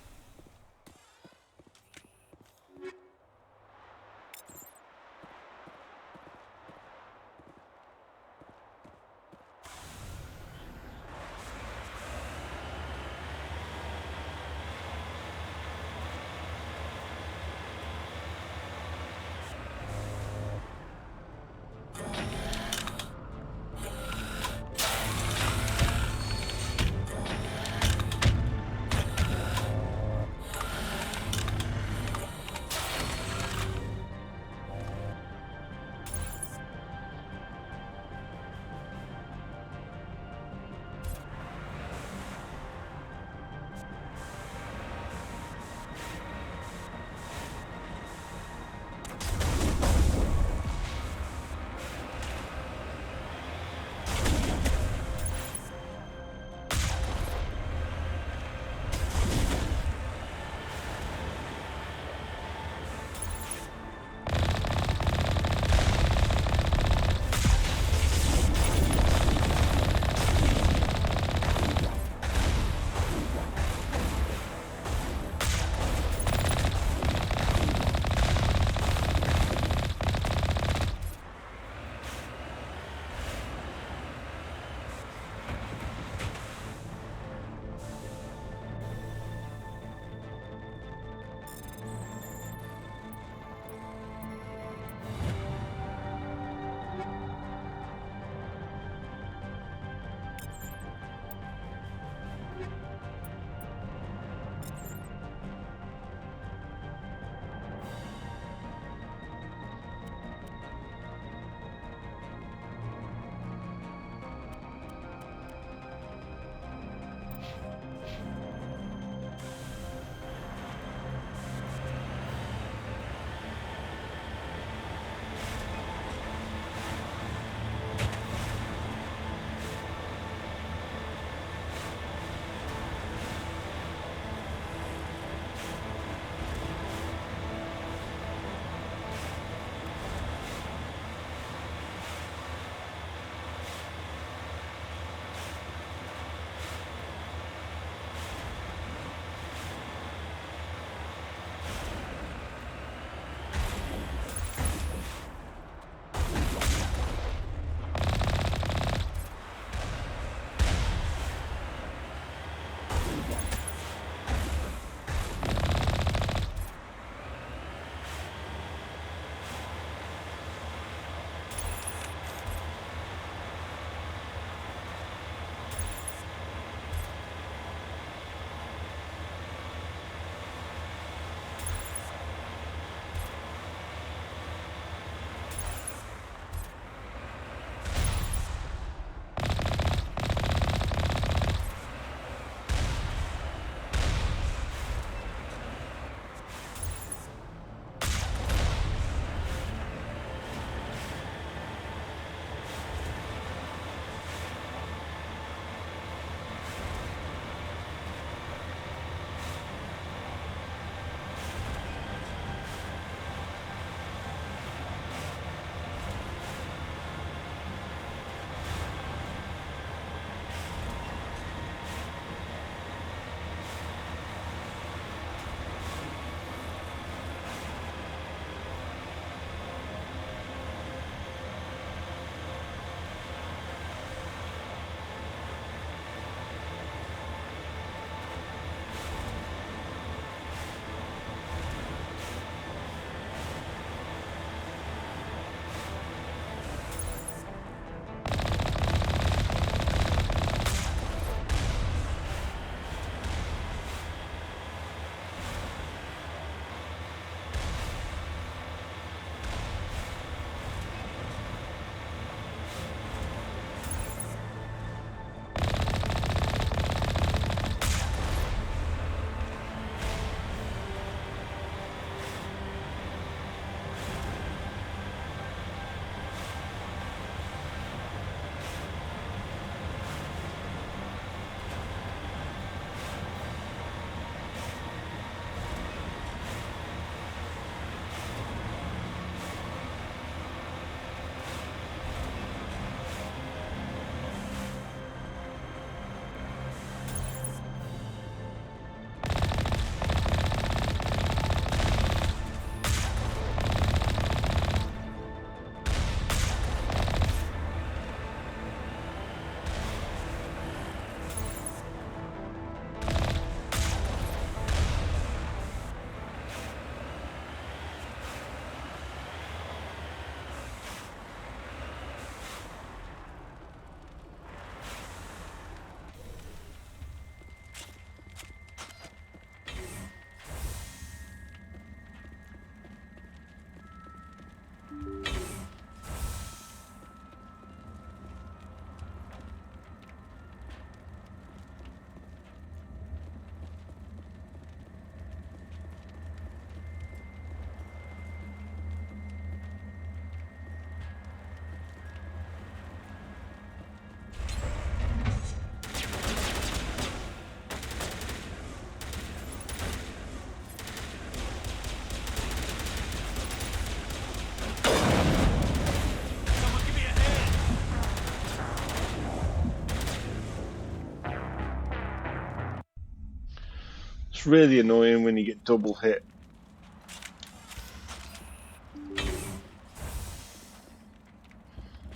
Speaker 1: It's really annoying when you get double hit.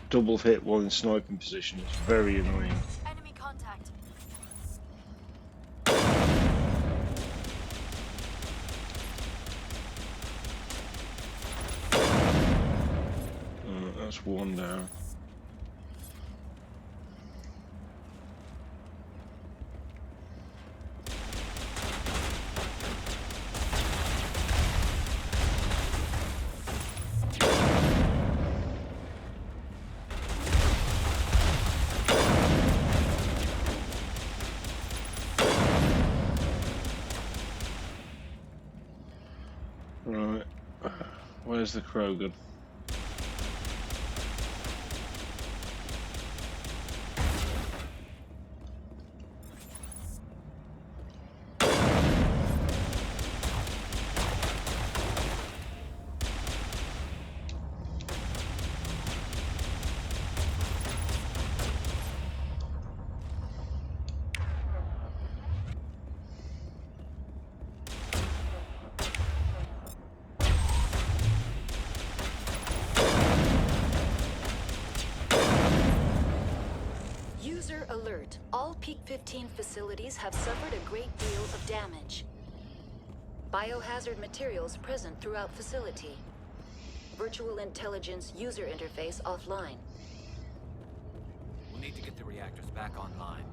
Speaker 1: Double hit while in sniping position is very annoying.
Speaker 6: Enemy contact.
Speaker 1: That's one down. Right, where's the Krogan?
Speaker 3: User alert. All Peak 15 facilities have suffered a great deal of damage. Biohazard materials present throughout facility. Virtual intelligence user interface offline.
Speaker 9: We'll need to get the reactors back online.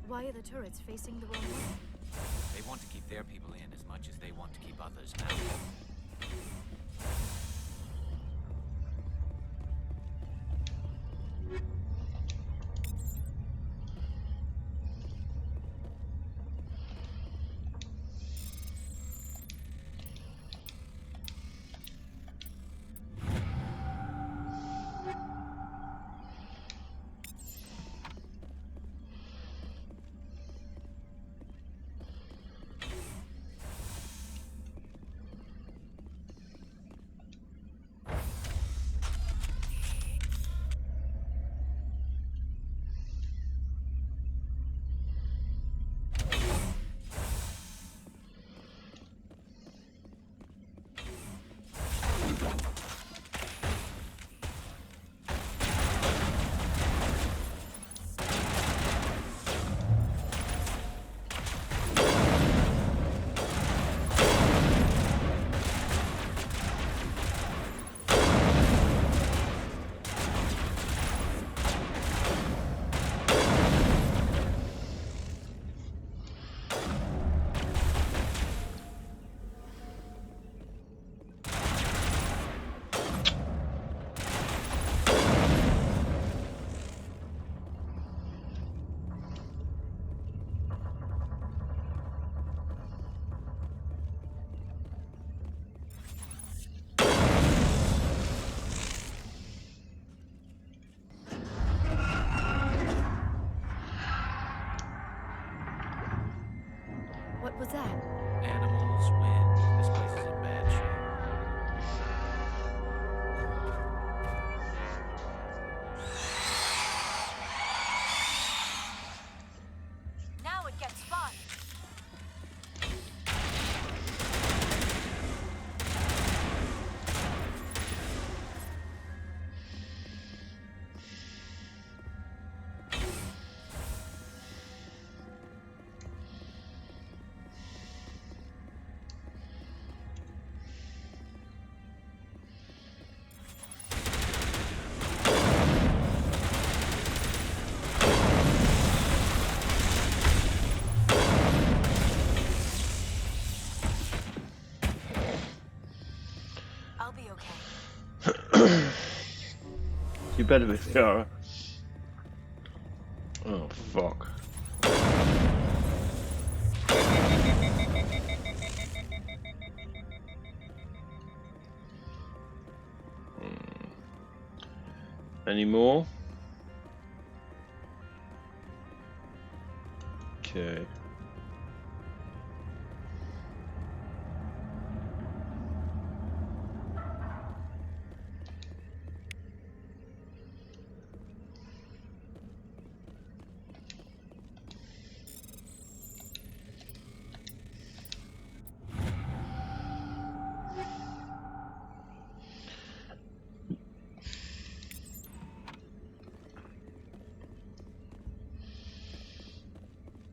Speaker 6: Why are the turrets facing the wrong way?
Speaker 9: They want to keep their people in as much as they want to keep others out.
Speaker 6: What was that?
Speaker 9: Animals, wind. This place is in bad shape.
Speaker 6: Now it gets fun. I'll be okay.
Speaker 1: You better be, Fiora. Oh, fuck. Any more? Okay.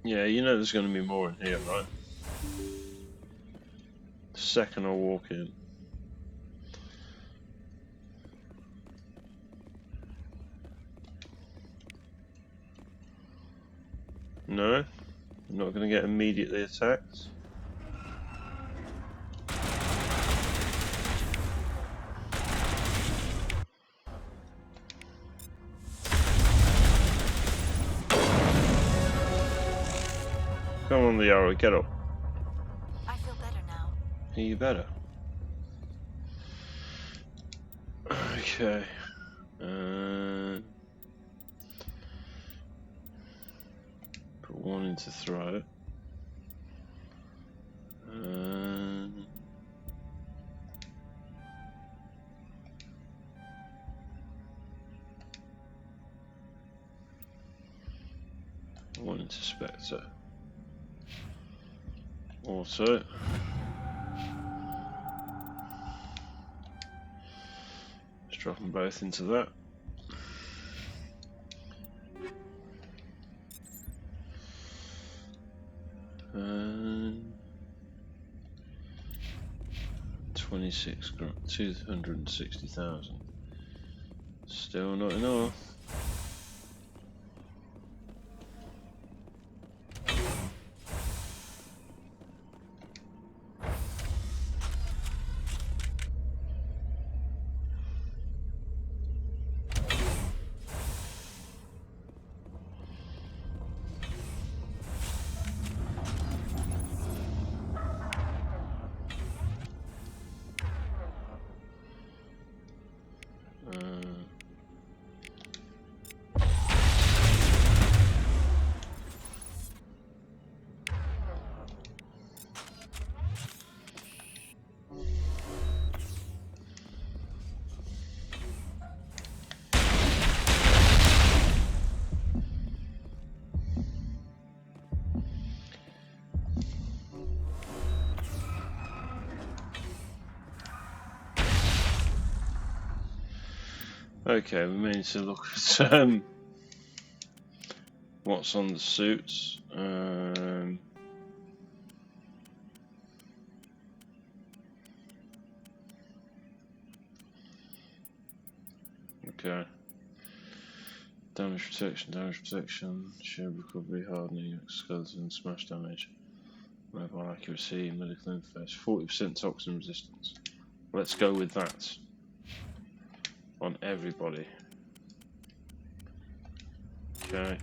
Speaker 1: Yeah, you know there's going to be more in here, right? The second I walk in. No? I'm not going to get immediately attacked. Come on, Liara, get up.
Speaker 6: I feel better now.
Speaker 1: Are you better? Okay. Put one into throw. One into Spectre. Also, just drop them both into that. And 26 grand, 260,000. Still not enough. Okay, we need to look at what's on the suits. Okay. Damage protection, shield recovery, hardening, skeleton, smash damage, mobile accuracy, medical interface, 40% toxin resistance. Let's go with that. On everybody. Okay.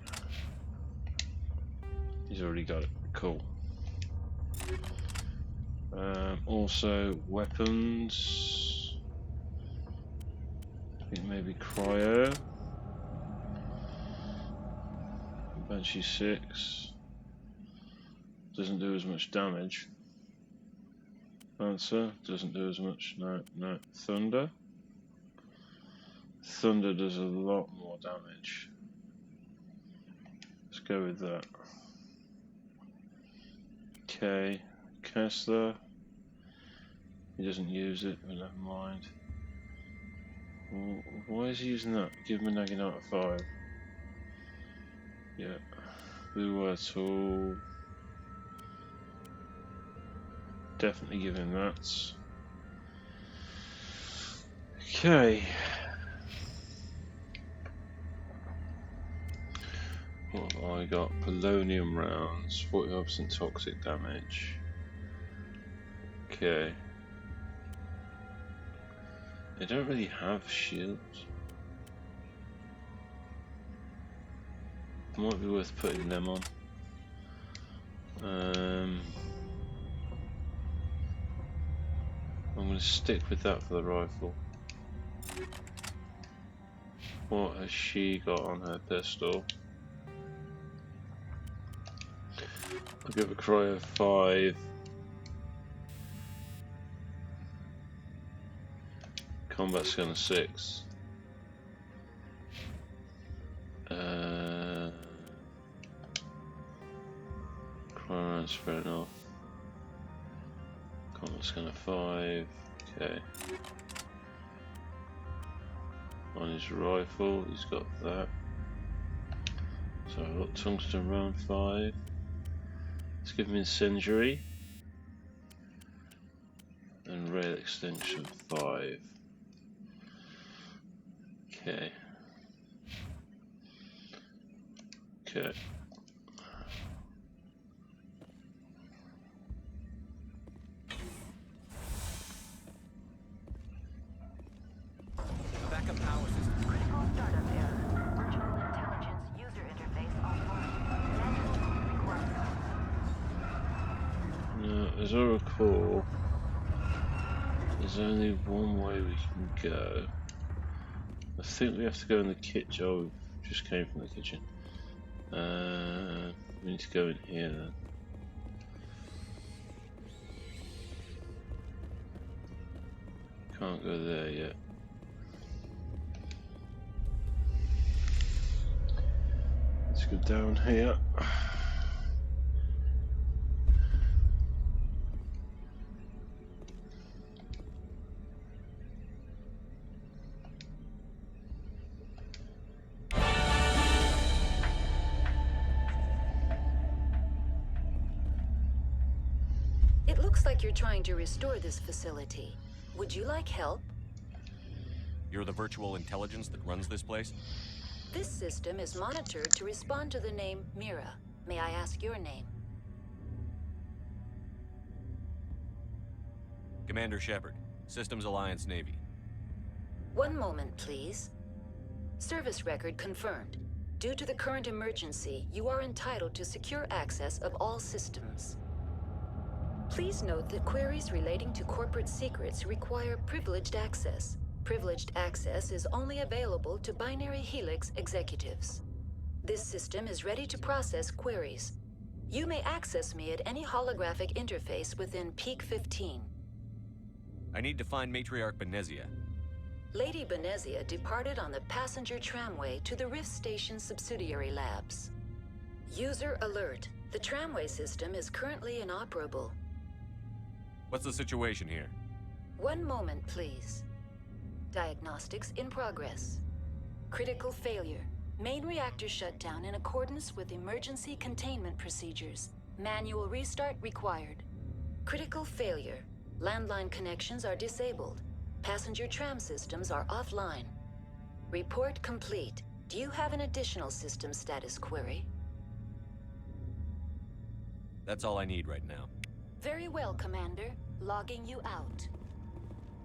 Speaker 1: He's already got it. Cool. Also, weapons. I think maybe cryo. Banshee 6. Doesn't do as much damage. Lancer doesn't do as much. No. Thunder. Thunder does a lot more damage. Let's go with that. Okay, Kessler. He doesn't use it, but never mind. Why is he using that? Give him a nagging out of 5. Yeah. Blue tool. Definitely give him that. Okay. What have I got? Polonium rounds, 45% toxic damage. Okay. They don't really have shields. Might be worth putting them on. I'm going to stick with that for the rifle. What has she got on her pistol? I'll give a cryo 5. Combat scanner 6. Cryo fair enough. Combat scanner 5. Okay. On his rifle, he's got that. So I've got tungsten round 5. Let's give him incendiary. And rail extension 5. Okay. Okay.
Speaker 7: Backup power system.
Speaker 3: Critical startup error. Virtual intelligence user interface offline. Manual request.
Speaker 1: Now, as I recall, there's only one way we can go. I think we have to go in the kitchen. Oh, we just came from the kitchen. We need to go in here then. Can't go there yet. Let's go down here.
Speaker 3: It looks like you're trying to restore this facility. Would you like help?
Speaker 7: You're the virtual intelligence that runs this place?
Speaker 3: This system is monitored to respond to the name Mira. May I ask your name?
Speaker 7: Commander Shepard, Systems Alliance Navy.
Speaker 3: One moment, please. Service record confirmed. Due to the current emergency, you are entitled to secure access of all systems. Please note that queries relating to corporate secrets require privileged access. Privileged access is only available to Binary Helix executives. This system is ready to process queries. You may access me at any holographic interface within Peak 15.
Speaker 7: I need to find Matriarch Benezia.
Speaker 3: Lady Benezia departed on the passenger tramway to the Rift Station subsidiary labs. User alert. The tramway system is currently inoperable.
Speaker 7: What's the situation here?
Speaker 3: One moment, please. Diagnostics in progress. Critical failure. Main reactor shut down in accordance with emergency containment procedures. Manual restart required. Critical failure. Landline connections are disabled. Passenger tram systems are offline. Report complete. Do you have an additional system status query?
Speaker 7: That's all I need right now.
Speaker 3: Very well, Commander. Logging you out.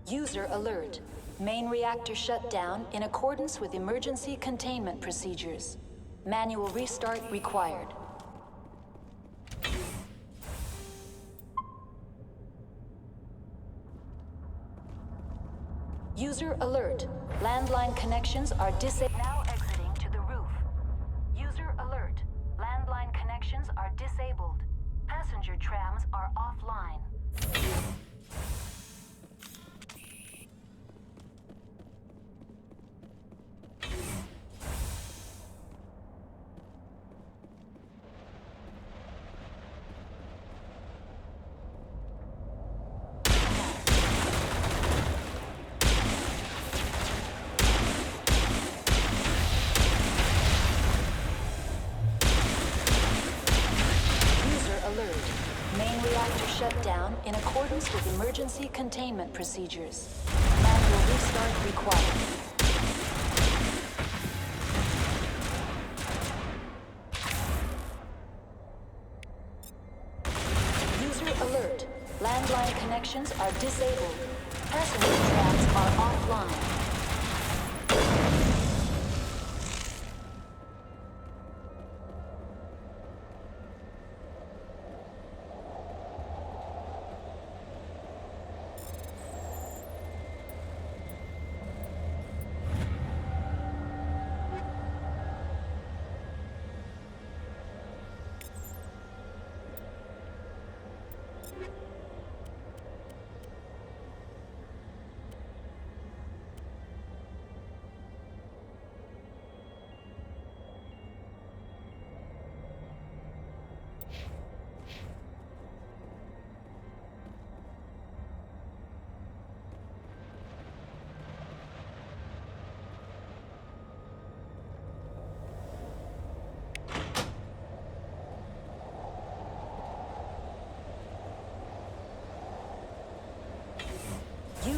Speaker 3: User alert. Main reactor shut down in accordance with emergency containment procedures. Manual restart required. User alert. Landline connections are disabled. Now exiting to the roof. User alert. Landline connections are disabled. Passenger trams are offline. Shut down in accordance with emergency containment procedures. Manual restart required. User alert. Landline connections are disabled. Passenger trams are offline.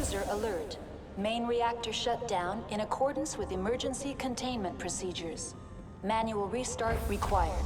Speaker 3: User alert. Main reactor shut down in accordance with emergency containment procedures. Manual restart required.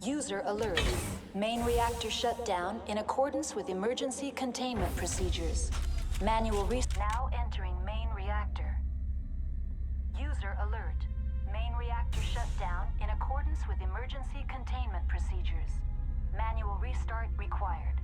Speaker 3: User alert. Main reactor shut down in accordance with emergency containment procedures. Manual now entering main reactor. User alert. Main reactor shut down in accordance with emergency containment procedures. Manual restart required.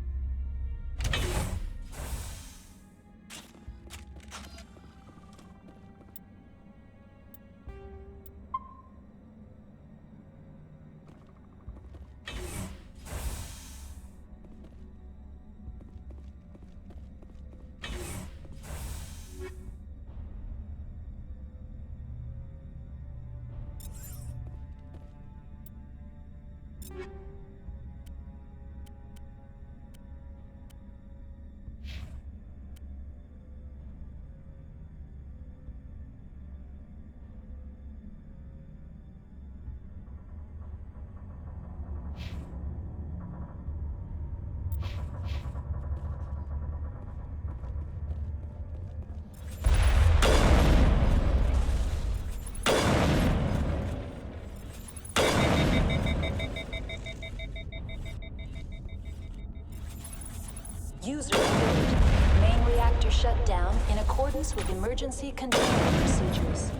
Speaker 3: User alert. Main reactor shut down in accordance with emergency containment procedures.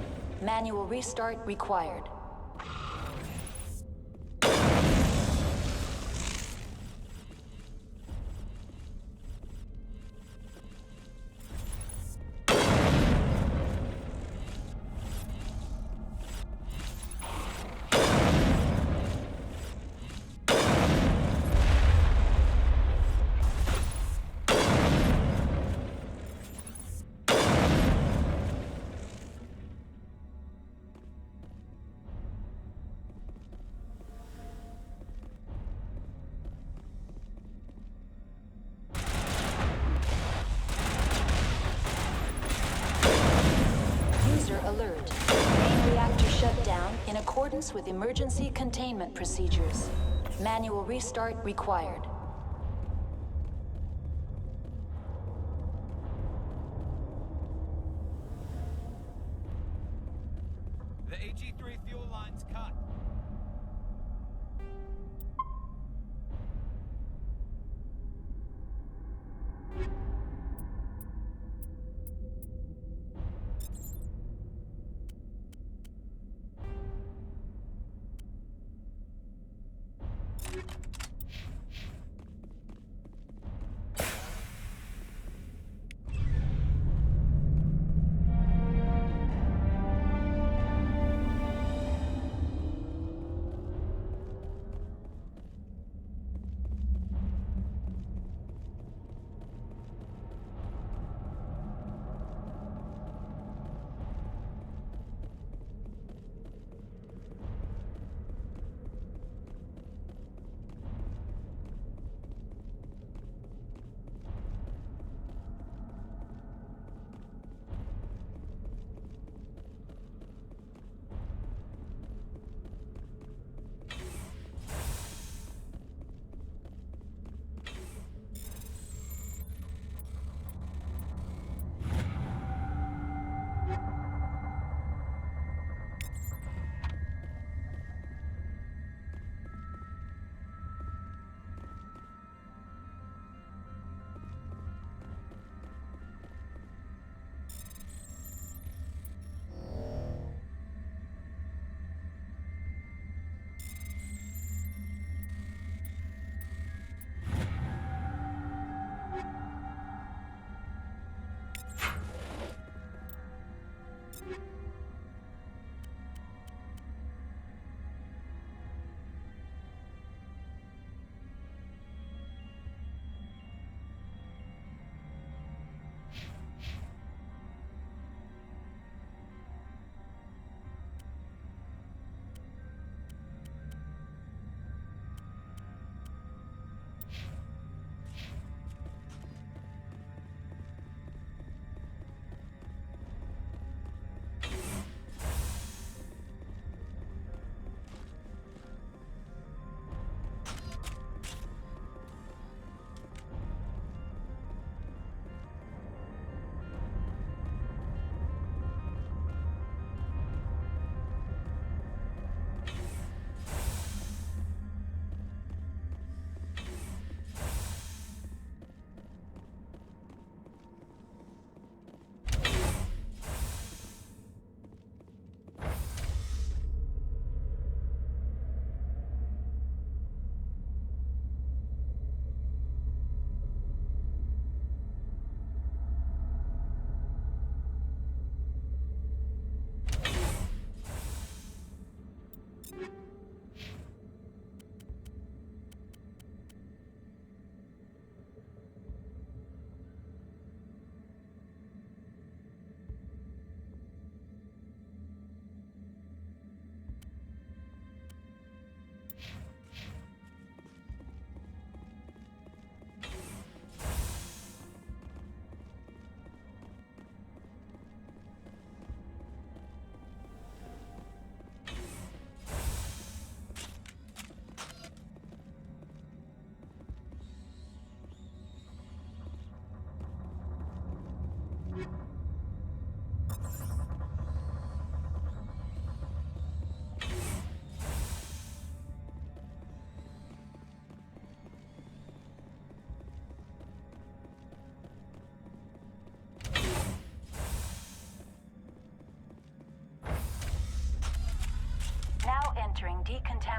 Speaker 3: Manual restart required. Alert. Main reactor shut down in accordance with emergency containment procedures. Manual restart required.
Speaker 20: The AG-3 fuel line's cut.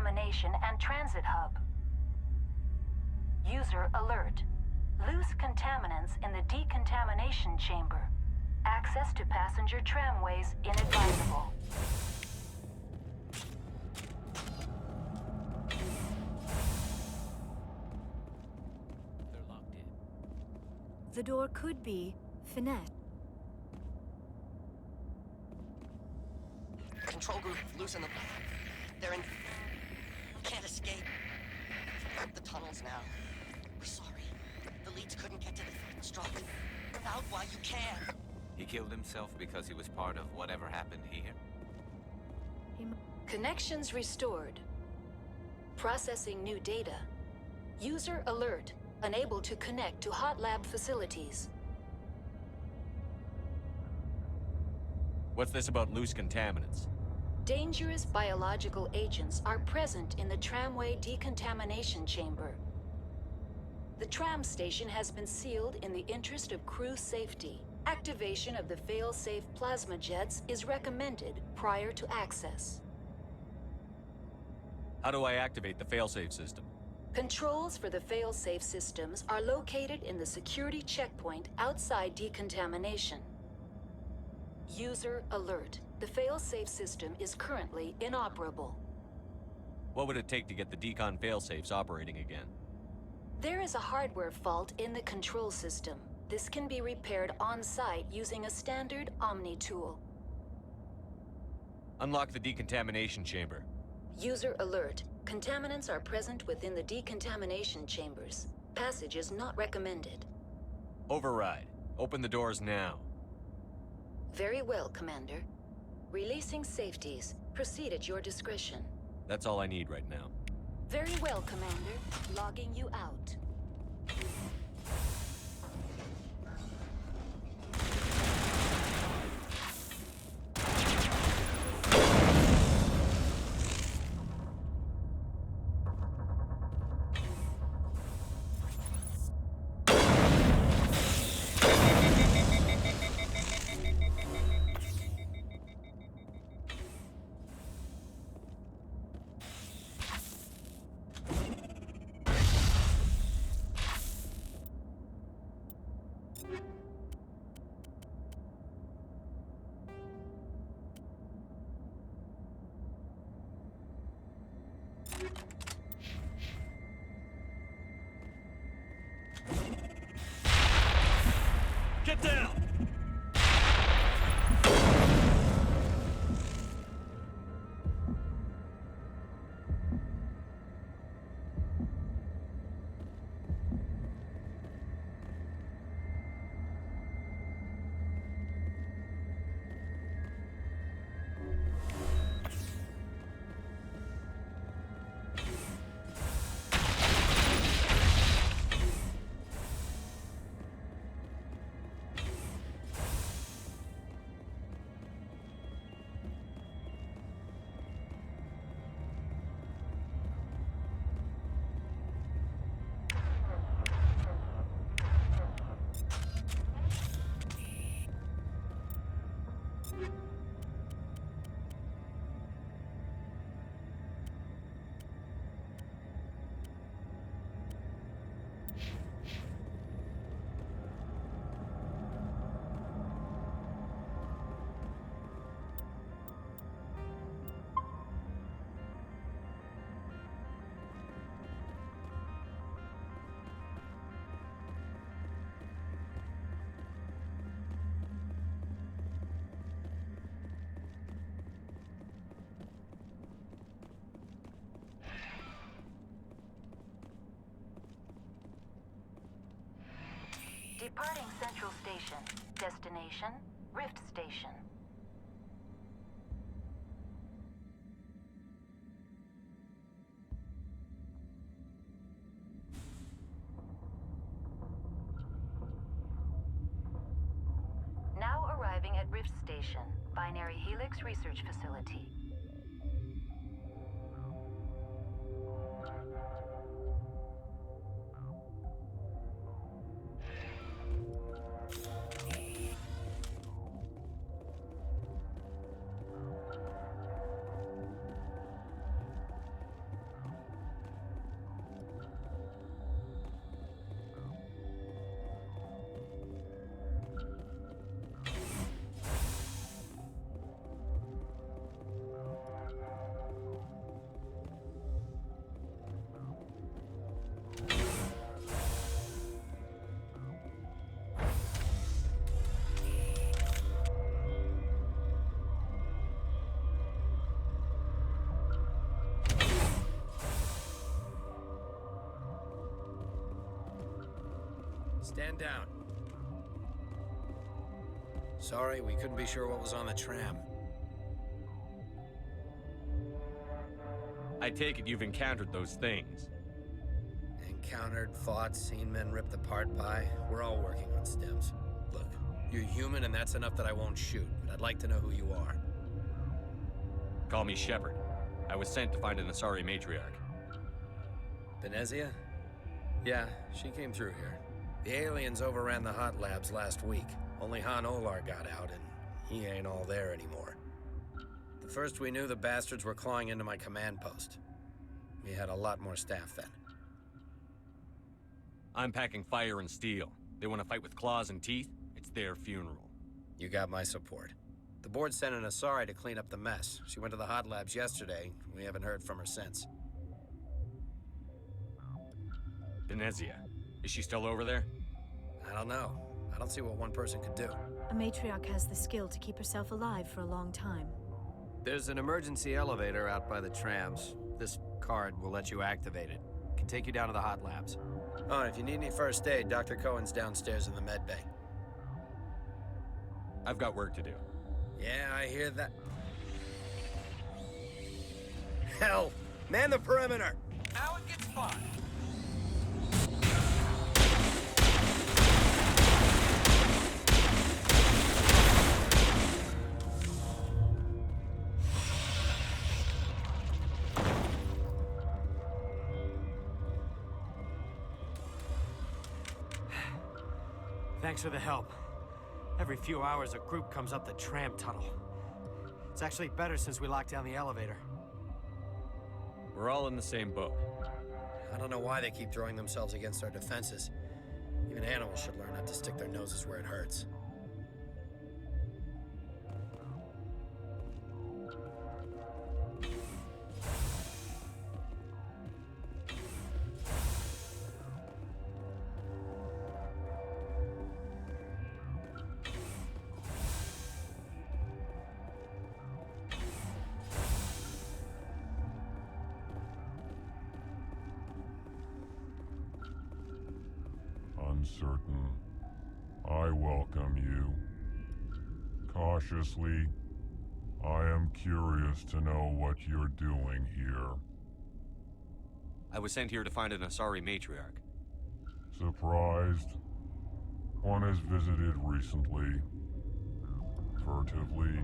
Speaker 3: decontamination and transit hub. User alert. Loose contaminants in the decontamination chamber. Access to passenger tramways inadvisable.
Speaker 7: They're locked in.
Speaker 6: The door could be finette.
Speaker 21: Control group, loosen them. They're in... Can't escape. The tunnels now. We're sorry. The leads couldn't get to the struck. Come out while you can.
Speaker 9: He killed himself because he was part of whatever happened here?
Speaker 3: Connections restored. Processing new data. User alert. Unable to connect to hot lab facilities.
Speaker 7: What's this about loose contaminants?
Speaker 3: Dangerous biological agents are present in the tramway decontamination chamber. The tram station has been sealed in the interest of crew safety. Activation of the fail-safe plasma jets is recommended prior to access.
Speaker 7: How do I activate the failsafe system?
Speaker 3: Controls for the fail-safe systems are located in the security checkpoint outside decontamination. User alert. The fail-safe system is currently inoperable.
Speaker 7: What would it take to get the decon failsafes operating again?
Speaker 3: There is a hardware fault in the control system. This can be repaired on-site using a standard Omni tool.
Speaker 7: Unlock the decontamination chamber.
Speaker 3: User alert. Contaminants are present within the decontamination chambers. Passage is not recommended.
Speaker 7: Override. Open the doors now.
Speaker 3: Very well, Commander. Releasing safeties. Proceed at your discretion.
Speaker 7: That's all I need right now.
Speaker 3: Very well, Commander. Logging you out.
Speaker 20: Get down!
Speaker 3: Departing Central Station. Destination, Rift Station. Now arriving at Rift Station, Binary Helix Research Facility.
Speaker 5: Stand down. Sorry, we couldn't be sure what was on the tram.
Speaker 7: I take it you've encountered those things.
Speaker 5: Encountered, fought, seen men ripped apart by. We're all working on stems. Look, you're human and that's enough that I won't shoot, but I'd like to know who you are.
Speaker 7: Call me Shepard. I was sent to find an Asari matriarch.
Speaker 5: Benezia? Yeah, she came through here. The aliens overran the hot labs last week. Only Han Olar got out, and he ain't all there anymore. The first we knew, the bastards were clawing into my command post. We had a lot more staff then.
Speaker 7: I'm packing fire and steel. They want to fight with claws and teeth? It's their funeral.
Speaker 5: You got my support. The board sent an Asari to clean up the mess. She went to the hot labs yesterday. We haven't heard from her since.
Speaker 7: Benezia. Is she still over there?
Speaker 5: I don't know. I don't see what one person could do.
Speaker 6: A matriarch has the skill to keep herself alive for a long time.
Speaker 5: There's an emergency elevator out by the trams. This card will let you activate it. Can take you down to the hot labs. Oh, and if you need any first aid, Dr. Cohen's downstairs in the med bay.
Speaker 7: I've got work to do.
Speaker 5: Yeah, I hear that. Hell! Man the perimeter!
Speaker 20: Now it gets fun.
Speaker 22: Thanks for the help. Every few hours, a group comes up the tram tunnel. It's actually better since we locked down the elevator.
Speaker 7: We're all in the same boat.
Speaker 5: I don't know why they keep throwing themselves against our defenses. Even animals should learn not to stick their noses where it hurts.
Speaker 23: Uncertain. I welcome you. Cautiously, I am curious to know what you're doing here.
Speaker 7: I was sent here to find an Asari matriarch.
Speaker 23: Surprised? One has visited recently. Furtively.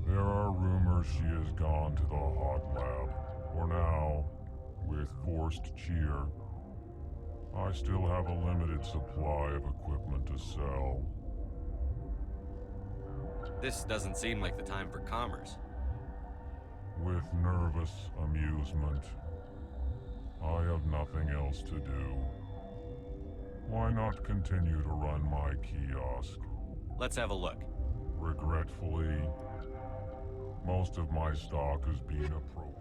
Speaker 23: There are rumors she has gone to the hot lab. For now, with forced cheer, I still have a limited supply of equipment to sell.
Speaker 7: This doesn't seem like the time for commerce.
Speaker 23: With nervous amusement. I have nothing else to do. Why not continue to run my kiosk?
Speaker 7: Let's have a look.
Speaker 23: Regretfully, most of my stock has been appropriated.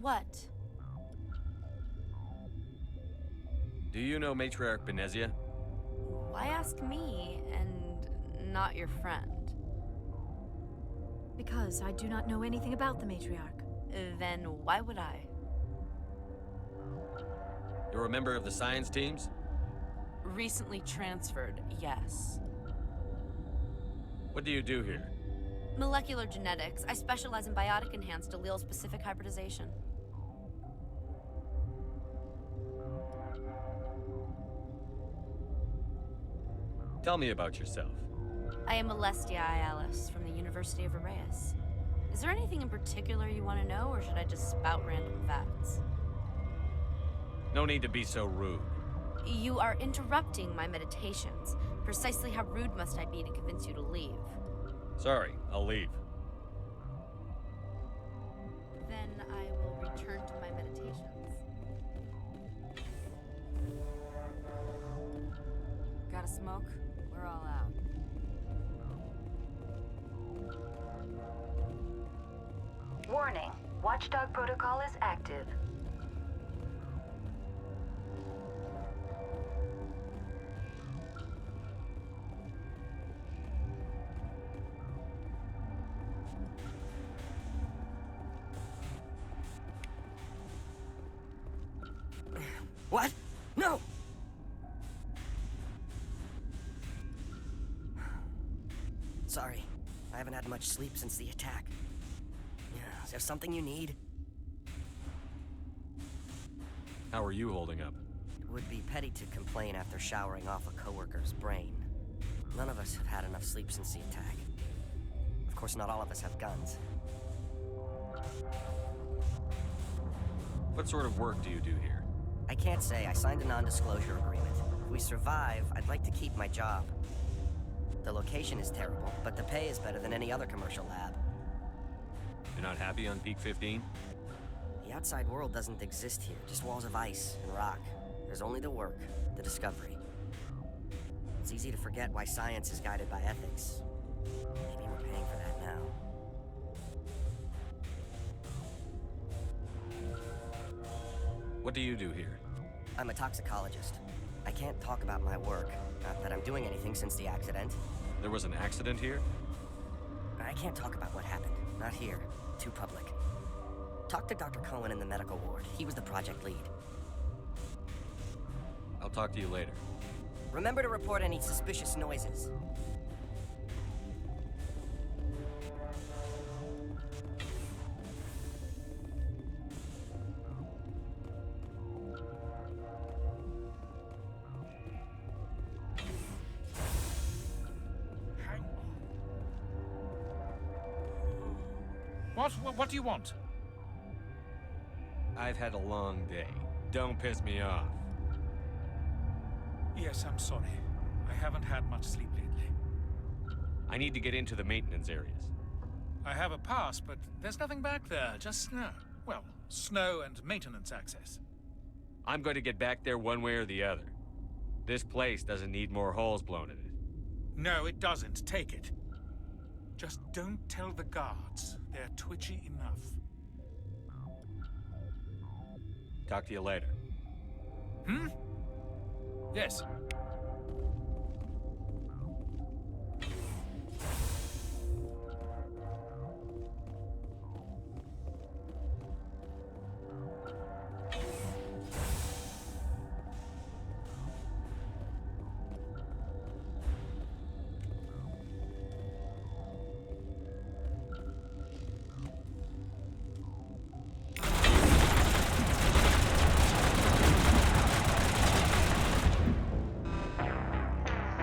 Speaker 17: What?
Speaker 7: Do you know Matriarch Benezia?
Speaker 17: Why ask me and not your friend?
Speaker 6: Because I do not know anything about the matriarch.
Speaker 17: Then why would I?
Speaker 7: You're a member of the science teams?
Speaker 2: Recently transferred, yes.
Speaker 7: What do you do here?
Speaker 17: Molecular genetics. I specialize in biotic-enhanced allele-specific hybridization.
Speaker 7: Tell me about yourself.
Speaker 17: I am Alestia Ayalis from the University of Arraeus. Is there anything in particular you want to know, or should I just spout random facts?
Speaker 7: No need to be so rude.
Speaker 17: You are interrupting my meditations. Precisely how rude must I be to convince you to leave?
Speaker 7: Sorry, I'll leave.
Speaker 17: Then I will return to my meditations.
Speaker 8: Got a smoke? We're all out.
Speaker 3: Warning. Watchdog protocol is active.
Speaker 21: What? No! Sorry. I haven't had much sleep since the attack. Yeah, is there something you need?
Speaker 7: How are you holding up?
Speaker 21: It would be petty to complain after showering off a coworker's brain. None of us have had enough sleep since the attack. Of course, not all of us have guns.
Speaker 7: What sort of work do you do here?
Speaker 21: I can't say. I signed a non-disclosure agreement. If we survive, I'd like to keep my job. The location is terrible, but the pay is better than any other commercial lab.
Speaker 7: You're not happy on Peak 15?
Speaker 21: The outside world doesn't exist here, just walls of ice and rock. There's only the work, the discovery. It's easy to forget why science is guided by ethics. Maybe we're paying for that now.
Speaker 7: What do you do here?
Speaker 21: I'm a toxicologist. I can't talk about my work. Not that I'm doing anything since the accident.
Speaker 7: There was an accident here?
Speaker 21: I can't talk about what happened. Not here. Too public. Talk to Dr. Cohen in the medical ward. He was the project lead.
Speaker 7: I'll talk to you later.
Speaker 21: Remember to report any suspicious noises.
Speaker 4: What do you want?
Speaker 7: I've had a long day. Don't piss me off.
Speaker 4: Yes, I'm sorry. I haven't had much sleep lately.
Speaker 7: I need to get into the maintenance areas.
Speaker 4: I have a pass, but there's nothing back there, just snow. Well, snow and maintenance access.
Speaker 7: I'm going to get back there one way or the other. This place doesn't need more holes blown in it.
Speaker 4: No, it doesn't. Take it. Just don't tell the guards. They're twitchy enough.
Speaker 7: Talk to you later.
Speaker 4: Hmm? Yes.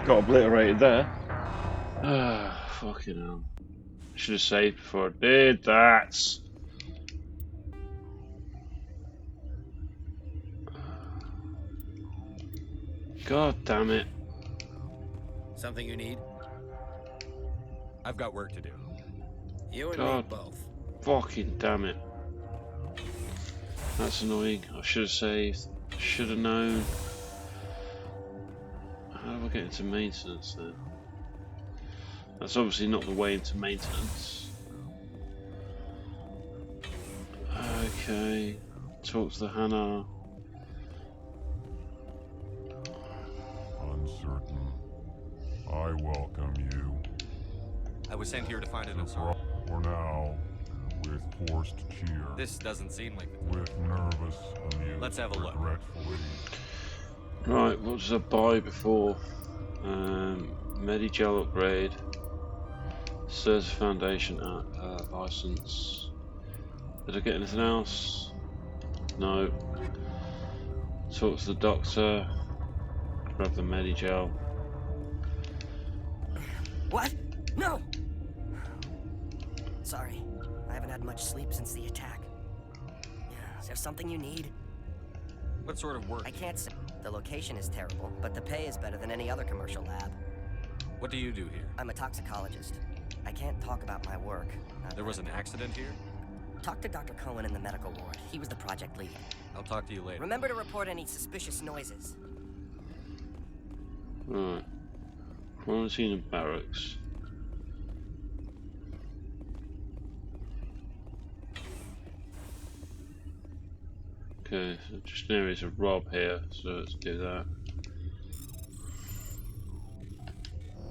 Speaker 1: Got obliterated there. Ah, fucking hell. Should have saved before I did that. God damn it.
Speaker 5: Something you need?
Speaker 7: I've got work to do.
Speaker 5: You and
Speaker 1: God
Speaker 5: me both.
Speaker 1: fucking damn it. That's annoying. I should have saved. Should have known. How do I get into maintenance then? That's obviously not the way into maintenance. Okay. Talk to the Hannah.
Speaker 23: Uncertain. I welcome you.
Speaker 7: I was sent here to find an Asari.
Speaker 23: For now, with forced cheer.
Speaker 7: This doesn't seem like it.
Speaker 23: With nervous amusement.
Speaker 7: Let's have a look.
Speaker 23: Regretfully.
Speaker 1: Right, what did I buy before? Medigel upgrade, Certa Foundation license. Did I get anything else? No. Talk to the doctor. Grab the Medigel.
Speaker 21: What? No! Sorry, I haven't had much sleep since the attack. Is there something you need?
Speaker 5: What sort of work?
Speaker 21: I can't say. The location is terrible, but the pay is better than any other commercial lab.
Speaker 5: What do you do here?
Speaker 21: I'm a toxicologist. I can't talk about my work.
Speaker 5: There was an accident here?
Speaker 21: Talk to Dr. Cohen in the medical ward. He was the project lead.
Speaker 5: I'll talk to you later.
Speaker 21: Remember to report any suspicious noises.
Speaker 1: Right. Quarantine and barracks. Okay, so just there is a Rob here, so let's do that.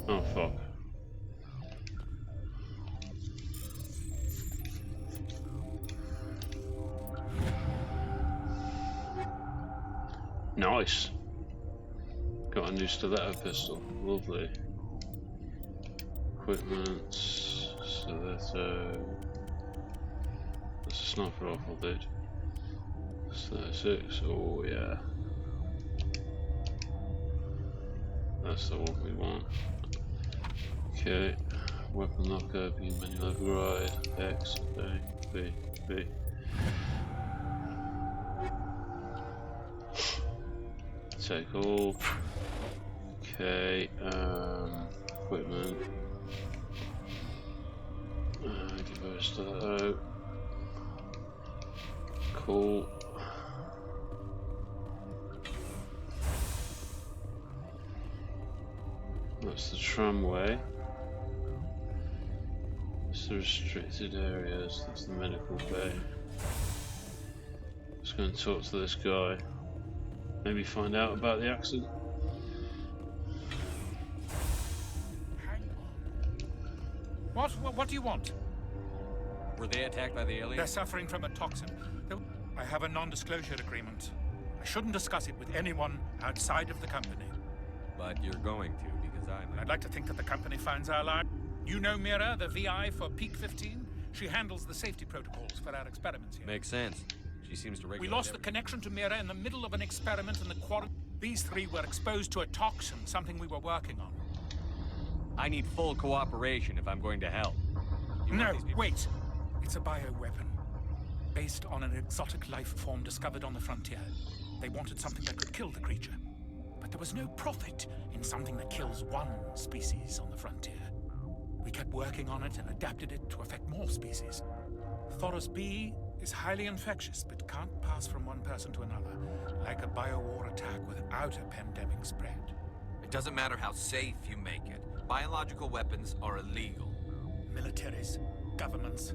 Speaker 1: Oh fuck. Nice. Got a new stiletto pistol. Lovely. Equipment. Stiletto. That's a sniper rifle, dude. 36. Oh yeah. That's the one we want. Okay. Weapon locker, B manual override, X, A, B, B. Take all. Okay, equipment. Give her a stiletto. Cool. That's the tramway. That's the restricted areas. That's the medical bay. Let's go and talk to this guy. Maybe find out about the accident.
Speaker 4: What do you want?
Speaker 5: Were they attacked by the aliens?
Speaker 4: They're suffering from a toxin. I have a non-disclosure agreement. I shouldn't discuss it with anyone outside of the company.
Speaker 5: But you're going to, because
Speaker 4: I'd like to think that the company finds our line. You know Mira, the VI for Peak 15? She handles the safety protocols for our experiments here.
Speaker 5: Makes sense. She seems to regulate.
Speaker 4: We lost the connection to Mira in the middle of an experiment in the quarantine. These three were exposed to a toxin, something we were working on.
Speaker 7: I need full cooperation if I'm going to help.
Speaker 4: No, wait. It's a bioweapon. Based on an exotic life form discovered on the frontier. They wanted something that could kill the creature. But there was no profit in something that kills one species on the frontier. We kept working on it and adapted it to affect more species. Thoros B is highly infectious, but can't pass from one person to another, like a biowar attack without a pandemic spread.
Speaker 9: It doesn't matter how safe you make it. Biological weapons are illegal.
Speaker 4: Militaries, governments,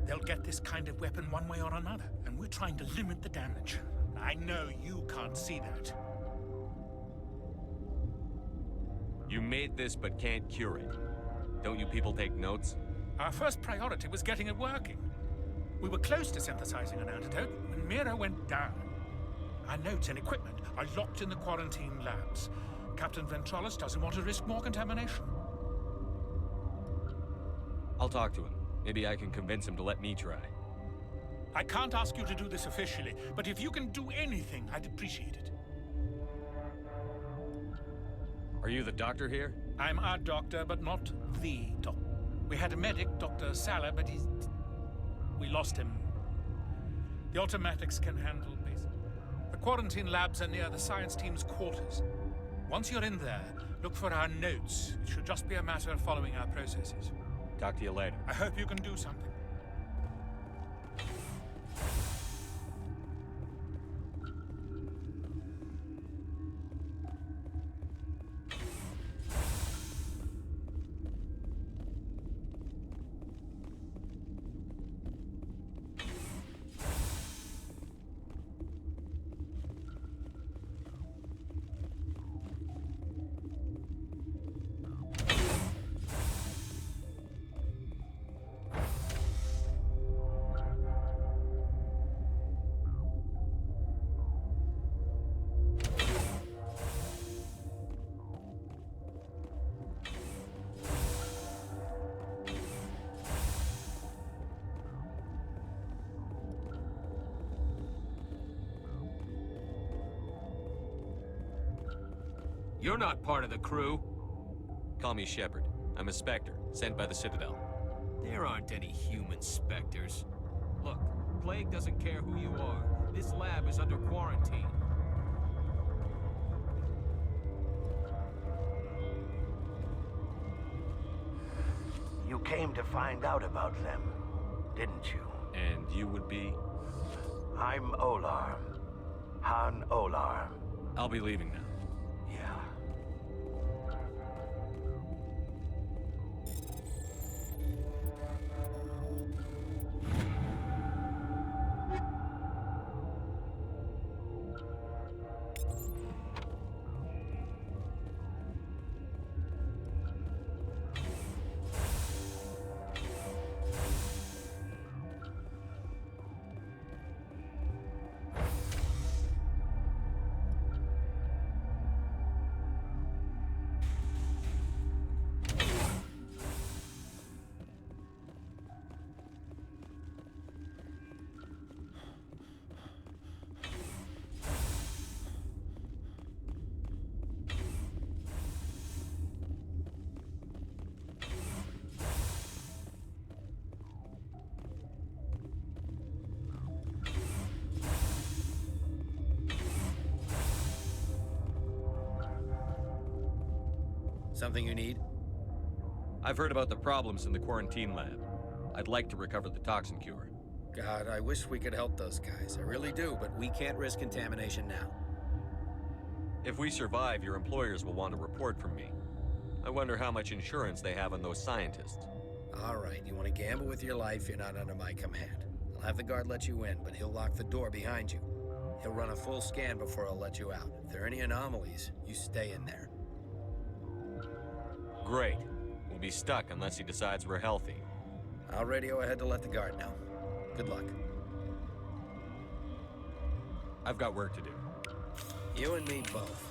Speaker 4: they'll get this kind of weapon one way or another, and we're trying to limit the damage. I know you can't see that.
Speaker 7: You made this but can't cure it. Don't you people take notes?
Speaker 4: Our first priority was getting it working. We were close to synthesizing an antidote when Mira went down. Our notes and equipment are locked in the quarantine labs. Captain Ventralis doesn't want to risk more contamination.
Speaker 7: I'll talk to him. Maybe I can convince him to let me try.
Speaker 4: I can't ask you to do this officially, but if you can do anything, I'd appreciate it.
Speaker 7: Are you the doctor here?
Speaker 4: I'm our doctor, but not the doctor. We had a medic, Dr. Salah, but we lost him. The automatics can handle basic. The quarantine labs are near the science team's quarters. Once you're in there, look for our notes. It should just be a matter of following our processes.
Speaker 7: Talk to you later.
Speaker 4: I hope you can do something.
Speaker 9: You're not part of the crew.
Speaker 7: Call me Shepard. I'm a Spectre, sent by the Citadel.
Speaker 9: There aren't any human specters. Look, Plague doesn't care who you are. This lab is under quarantine.
Speaker 12: You came to find out about them, didn't you?
Speaker 7: And you would be?
Speaker 12: I'm Olar. Han Olar.
Speaker 7: I'll be leaving now.
Speaker 12: Yeah.
Speaker 5: Something you need?
Speaker 7: I've heard about the problems in the quarantine lab. I'd like to recover the toxin cure.
Speaker 5: God, I wish we could help those guys. I really do, but we can't risk contamination now.
Speaker 7: If we survive, your employers will want a report from me. I wonder how much insurance they have on those scientists.
Speaker 5: All right, you want to gamble with your life, you're not under my command. I'll have the guard let you in, but he'll lock the door behind you. He'll run a full scan before he'll let you out. If there are any anomalies, you stay in there.
Speaker 7: Great. We'll be stuck unless he decides we're healthy.
Speaker 5: I'll radio ahead to let the guard know. Good luck.
Speaker 7: I've got work to do.
Speaker 5: You and me both.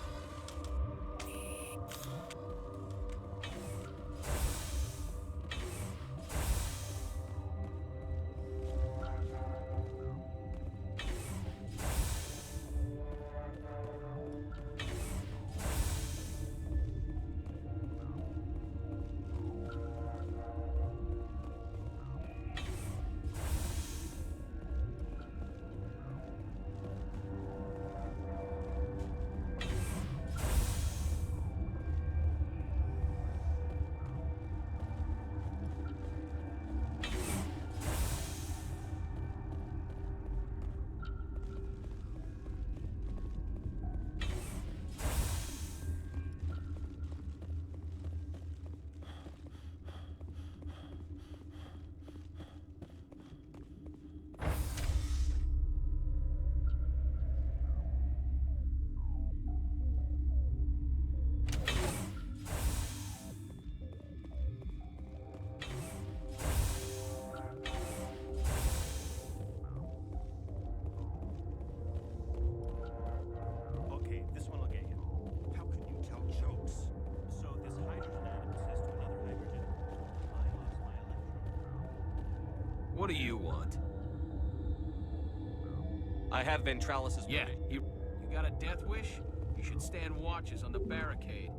Speaker 9: What do you want?
Speaker 7: I have Ventralis'
Speaker 9: Yeah, you got a death wish? You should stand watches on the barricade.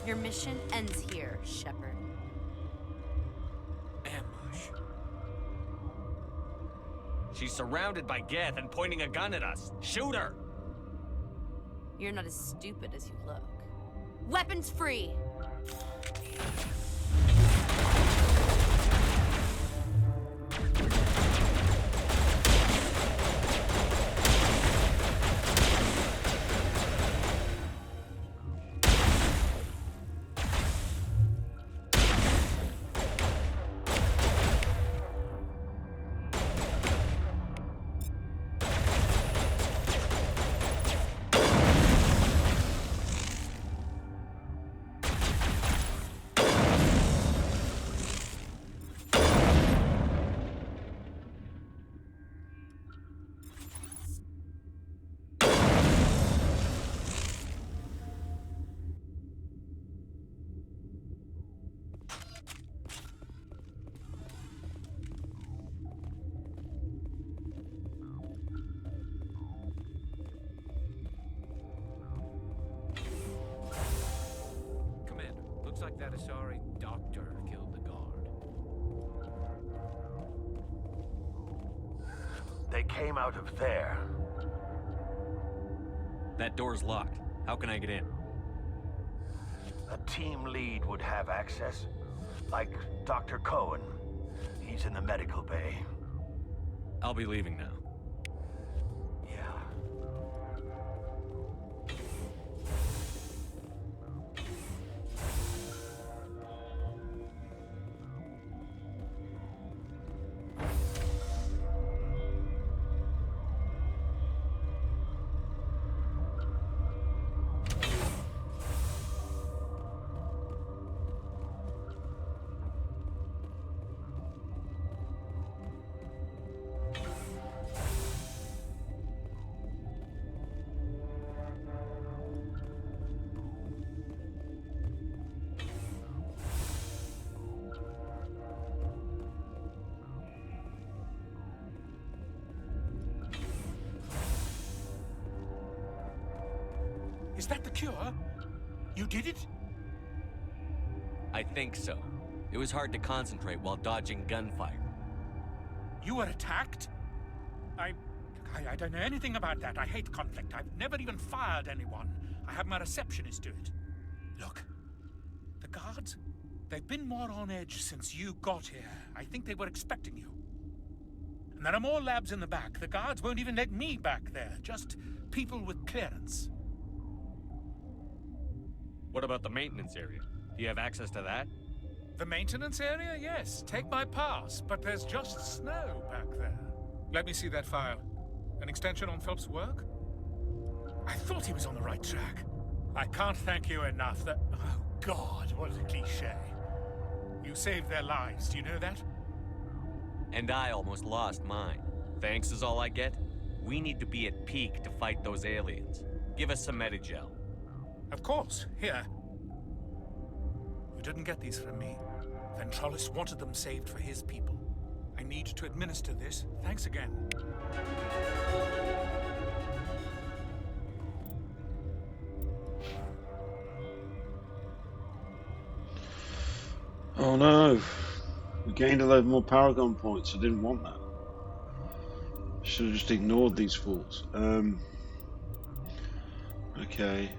Speaker 17: Your mission ends here, Shepard.
Speaker 22: Ambush.
Speaker 7: She's surrounded by Geth and pointing a gun at us. Shoot her!
Speaker 17: You're not as stupid as you look. Weapons free!
Speaker 9: Looks like that Asari doctor killed the guard.
Speaker 12: They came out of there.
Speaker 7: That door's locked. How can I get in?
Speaker 12: A team lead would have access. Like Dr. Cohen. He's in the medical bay.
Speaker 7: I'll be leaving now.
Speaker 4: Is that the cure? You did it?
Speaker 7: I think so. It was hard to concentrate while dodging gunfire.
Speaker 4: You were attacked? I don't know anything about that. I hate conflict. I've never even fired anyone. I have my receptionist do it. Look, the guards, they've been more on edge since you got here. I think they were expecting you. And there are more labs in the back. The guards won't even let me back there. Just people with clearance.
Speaker 7: What about the maintenance area? Do you have access to that?
Speaker 4: The maintenance area? Yes. Take my pass. But there's just snow back there. Let me see that file. An extension on Phelps' work? I thought he was on the right track. I can't thank you enough that... Oh, God, what a cliché. You saved their lives, do you know that?
Speaker 7: And I almost lost mine. Thanks is all I get? We need to be at peak to fight those aliens. Give us some Medigel.
Speaker 4: Of course. Here. You didn't get these from me. Ventralis wanted them saved for his people. I need to administer this. Thanks again.
Speaker 1: Oh no! We gained a load more Paragon points. I didn't want that. Should have just ignored these fools. Okay.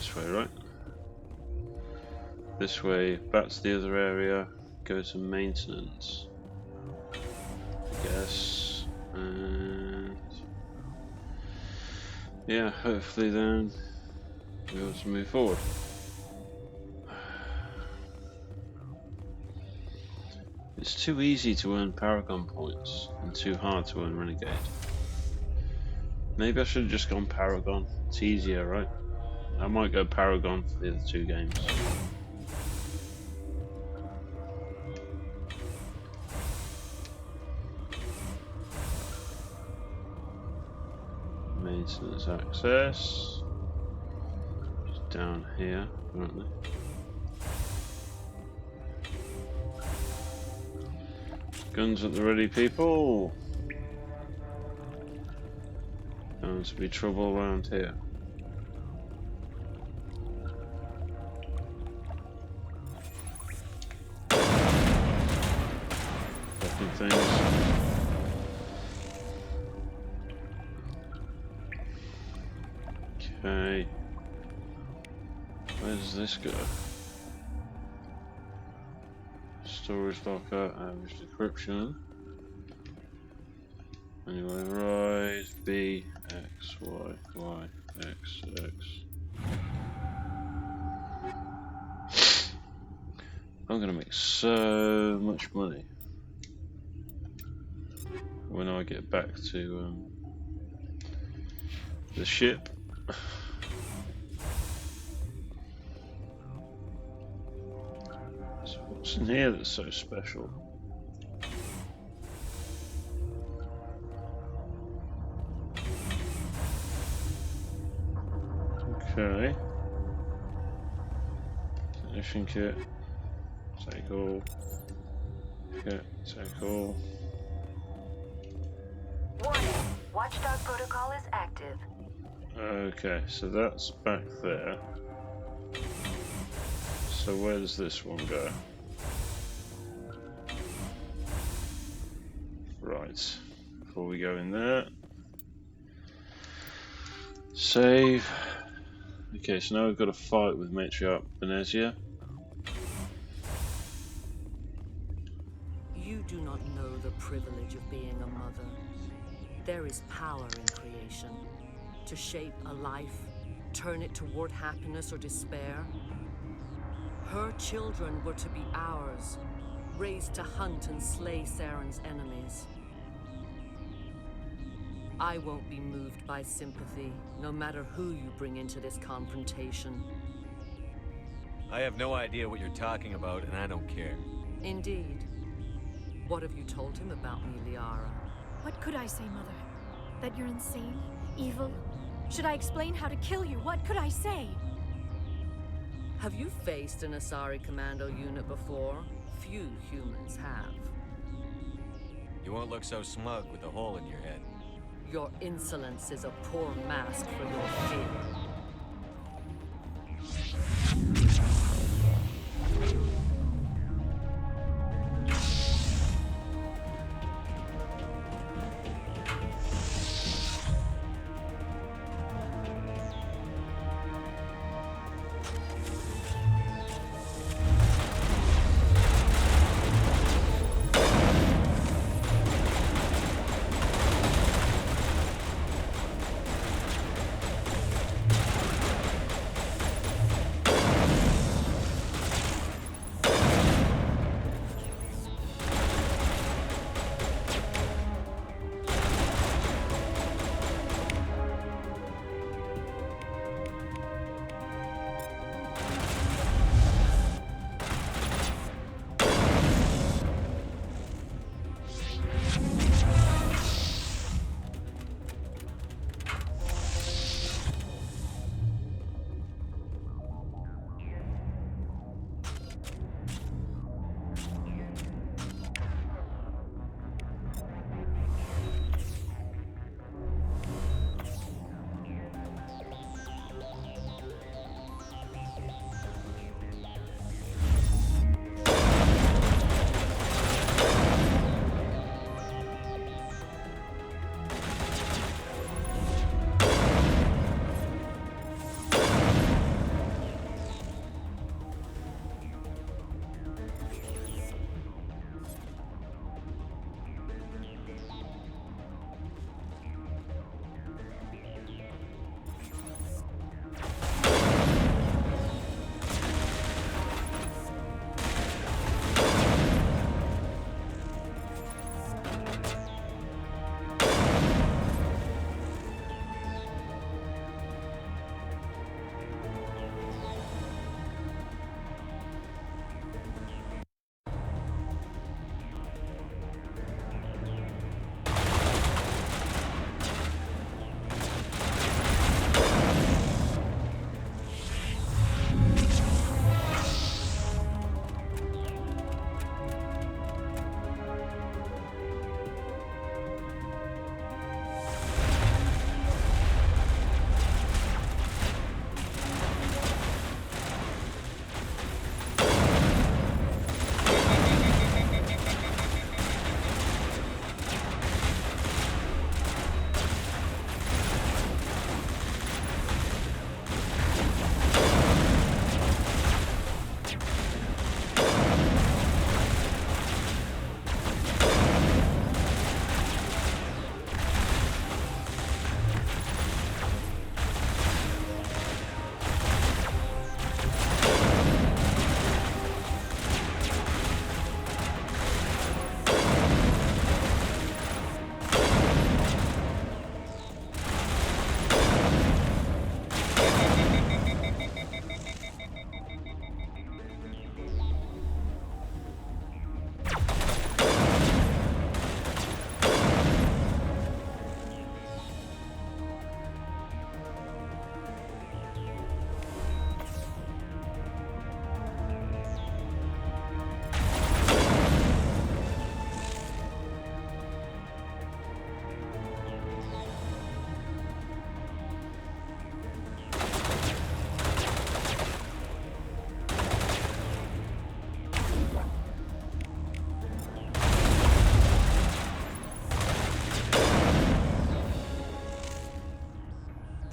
Speaker 1: This way, right? This way, back to the other area, go to maintenance, I guess, and yeah, hopefully then we'll be able to move forward. It's too easy to earn Paragon points and too hard to earn Renegade. Maybe I should have just gone Paragon. It's easier, right? I might go Paragon for the other two games. Maintenance access. Just down here, apparently. Guns at the ready, people. Going to be trouble around here. Fucking things. Okay. Where does this go? Storage locker, average decryption. Anyway, rise, B, X, Y, Y, X, X. I'm gonna make so much money when I get back to the ship. So what's in here that's so special? Okay. Technician kit. Take all. Kit. Take all.
Speaker 3: Warning. Watchdog protocol is active.
Speaker 1: Okay, so that's back there. So where does this one go? Right. Before we go in there. Save. Okay, so now we've got a fight with Matriarch Benezia.
Speaker 14: You do not know the privilege of being a mother. There is power in creation. To shape a life, turn it toward happiness or despair. Her children were to be ours, raised to hunt and slay Saren's enemies. I won't be moved by sympathy, no matter who you bring into this confrontation.
Speaker 7: I have no idea what you're talking about, and I don't care.
Speaker 14: Indeed. What have you told him about me, Liara?
Speaker 6: What could I say, Mother? That you're insane? Evil? Should I explain how to kill you? What could I say?
Speaker 14: Have you faced an Asari commando unit before? Few humans have.
Speaker 7: You won't look so smug with a hole in your head.
Speaker 14: Your insolence is a poor mask for your fear.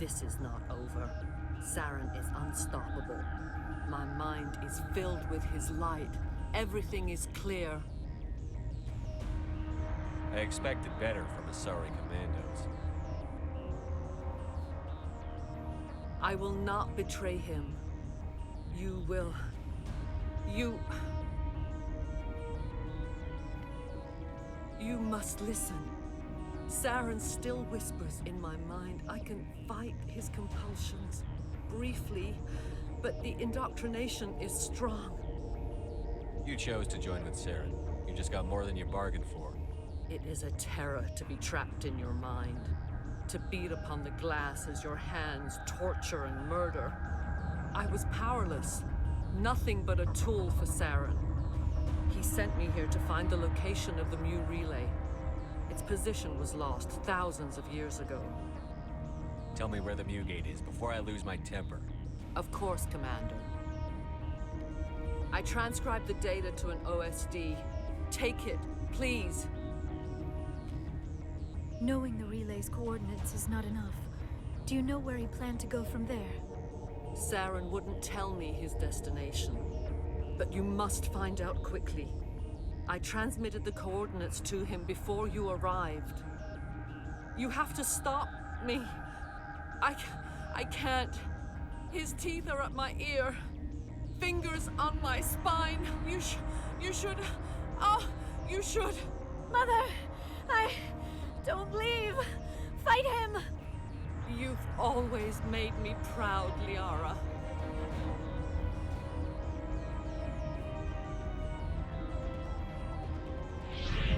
Speaker 14: This is not over. Saren is unstoppable. My mind is filled with his light. Everything is clear.
Speaker 7: I expected better from Asari commandos.
Speaker 14: I will not betray him. You will... You must listen. Saren still whispers in my mind. I can fight his compulsions. Briefly, but the indoctrination is strong.
Speaker 7: You chose to join with Saren. You just got more than you bargained for.
Speaker 14: It is a terror to be trapped in your mind. To beat upon the glass as your hands torture and murder. I was powerless. Nothing but a tool for Saren. He sent me here to find the location of the Mu relay. Its position was lost thousands of years ago.
Speaker 7: Tell me where the Mu gate is before I lose my temper.
Speaker 14: Of course, Commander. I transcribed the data to an OSD. Take it, please.
Speaker 6: Knowing the relay's coordinates is not enough. Do you know where he planned to go from there?
Speaker 14: Saren wouldn't tell me his destination. But you must find out quickly. I transmitted the coordinates to him before you arrived. You have to stop me. I can't. His teeth are at my ear. Fingers on my spine. You should... Oh, you should...
Speaker 6: Mother! Don't leave! Fight him!
Speaker 14: You've always made me proud, Liara.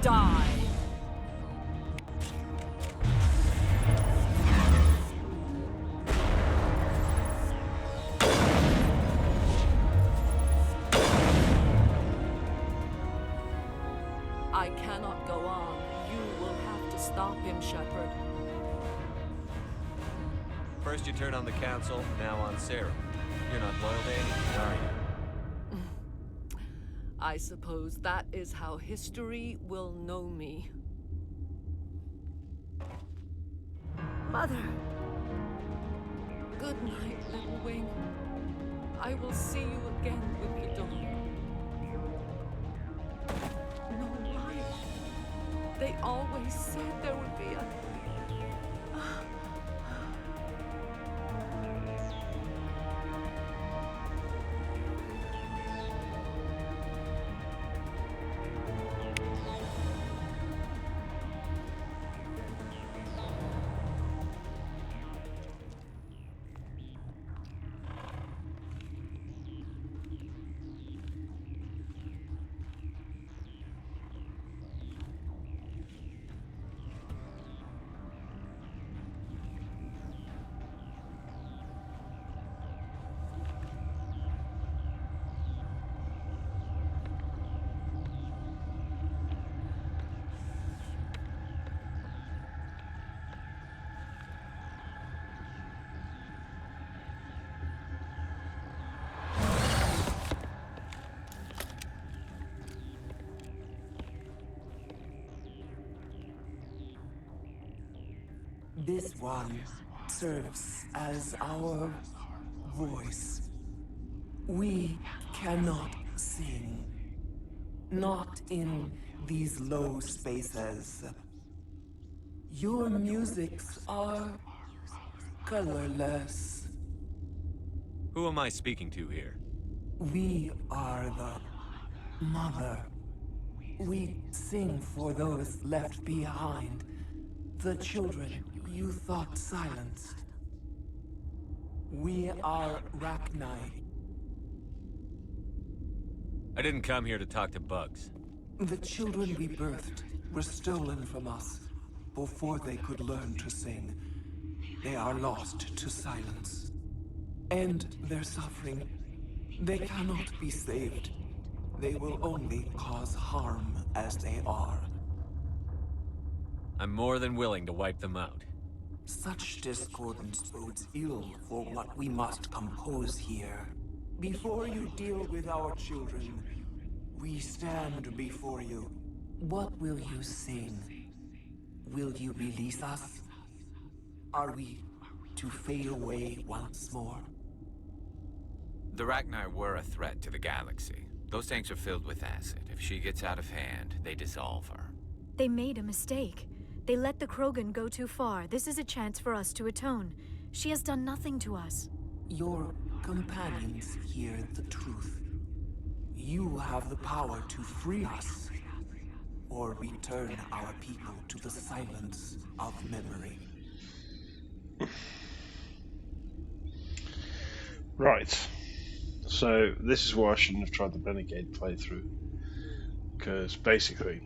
Speaker 14: Die! I cannot go on. You will have to stop him, Shepard.
Speaker 7: First you turn on the Council, now on Saren. You're not loyal to anything, are you?
Speaker 14: I suppose that is how history will know me.
Speaker 6: Mother!
Speaker 14: Good night, little wing. I will see you again with the dawn. No life. They always said there would be a...
Speaker 10: This one serves as our voice. We cannot sing. Not in these low spaces. Your musics are colorless.
Speaker 7: Who am I speaking to here?
Speaker 10: We are the Mother. We sing for those left behind. The children you thought silenced. We are Rachni.
Speaker 7: I didn't come here to talk to bugs.
Speaker 10: The children we birthed were stolen from us before they could learn to sing. They are lost to silence. And their suffering, they cannot be saved. They will only cause harm as they are.
Speaker 7: I'm more than willing to wipe them out.
Speaker 10: Such discordance bodes ill for what we must compose here. Before you deal with our children, we stand before you. What will you sing? Will you release us? Are we to fade away once more.
Speaker 9: The Rachni were a threat to the galaxy. Those tanks are filled with acid. If she gets out of hand, they dissolve her.
Speaker 6: They made a mistake. They let the Krogan go too far. This is a chance for us to atone. She has done nothing to us.
Speaker 10: Your companions hear the truth. You have the power to free us, or return our people to the silence of memory.
Speaker 1: Right. So this is why I shouldn't have tried the Renegade playthrough. Because basically,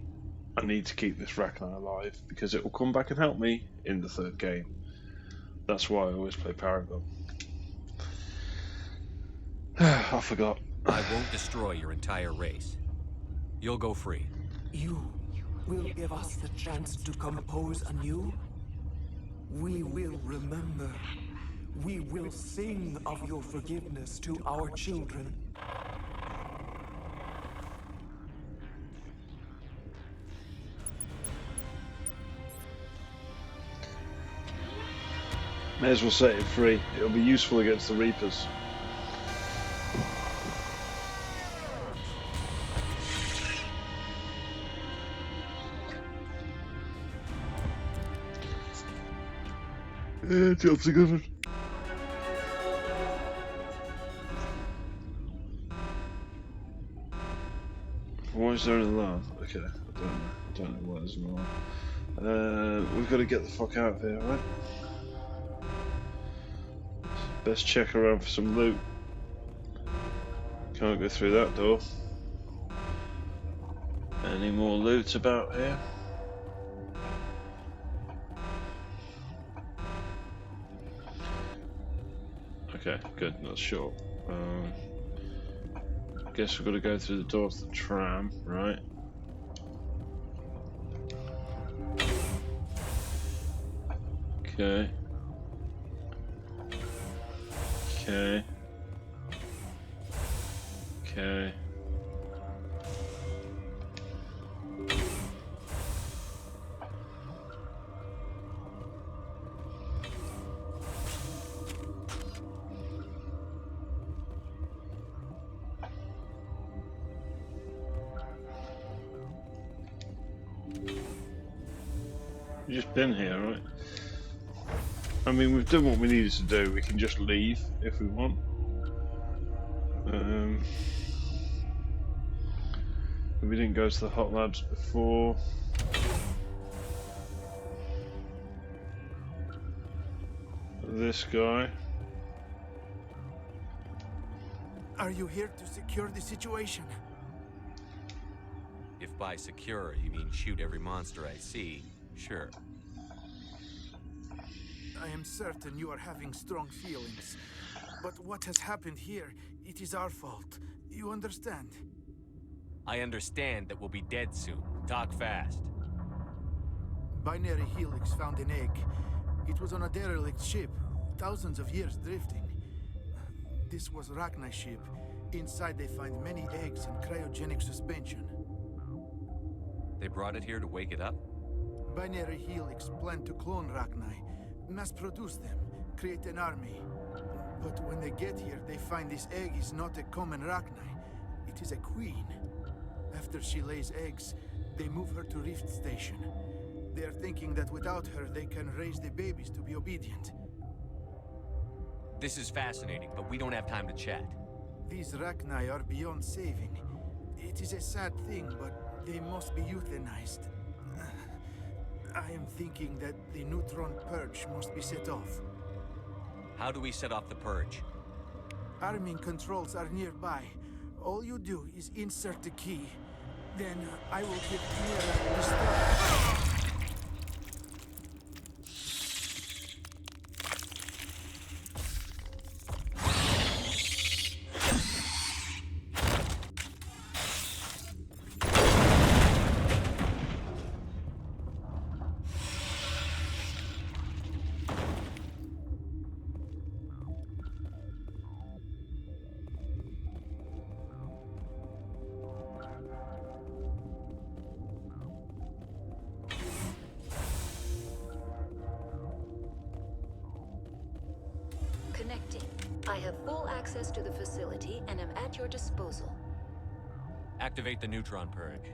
Speaker 1: I need to keep this Rachni alive, because it will come back and help me in the third game. That's why I always play Paragon. I forgot.
Speaker 7: I won't destroy your entire race. You'll go free.
Speaker 10: You will give us the chance to compose anew? We will remember. We will sing of your forgiveness to our children.
Speaker 1: May as well set it free. It'll be useful against the Reapers. Jobs together. Why is there an alarm? Okay, I don't know why there's an alarm. We've got to get the fuck out of here, right? Best check around for some loot. Can't go through that door. Any more loot about here? Okay, good, that's short. Guess we've got to go through the door of the tram, right? Okay. Okay. Okay. We've just been here, right? I mean, we've done what we needed to do. We can just leave if we want. We didn't go to the hot labs before. This guy.
Speaker 13: Are you here to secure the situation?
Speaker 7: If by secure you mean shoot every monster I see, sure.
Speaker 13: I am certain you are having strong feelings. But what has happened here, it is our fault. You understand?
Speaker 7: I understand that we'll be dead soon. Talk fast.
Speaker 13: Binary Helix found an egg. It was on a derelict ship, thousands of years drifting. This was Rachni ship. Inside they find many eggs in cryogenic suspension.
Speaker 7: They brought it here to wake it up?
Speaker 13: Binary Helix planned to clone Rachni, mass produce them, create an army. But when they get here, they find this egg is not a common Rachni. It is a queen. After she lays eggs, they move her to Rift Station. They are thinking that without her, they can raise the babies to be obedient.
Speaker 7: This is fascinating, but we don't have time to chat.
Speaker 13: These Rachni are beyond saving. It is a sad thing, but they must be euthanized. I am thinking that the neutron purge must be set off.
Speaker 7: How do we set off the purge?
Speaker 13: Arming controls are nearby. All you do is insert the key. Then I will give Kira the start.
Speaker 3: I have full access to the facility and am at your disposal.
Speaker 7: Activate the neutron purge.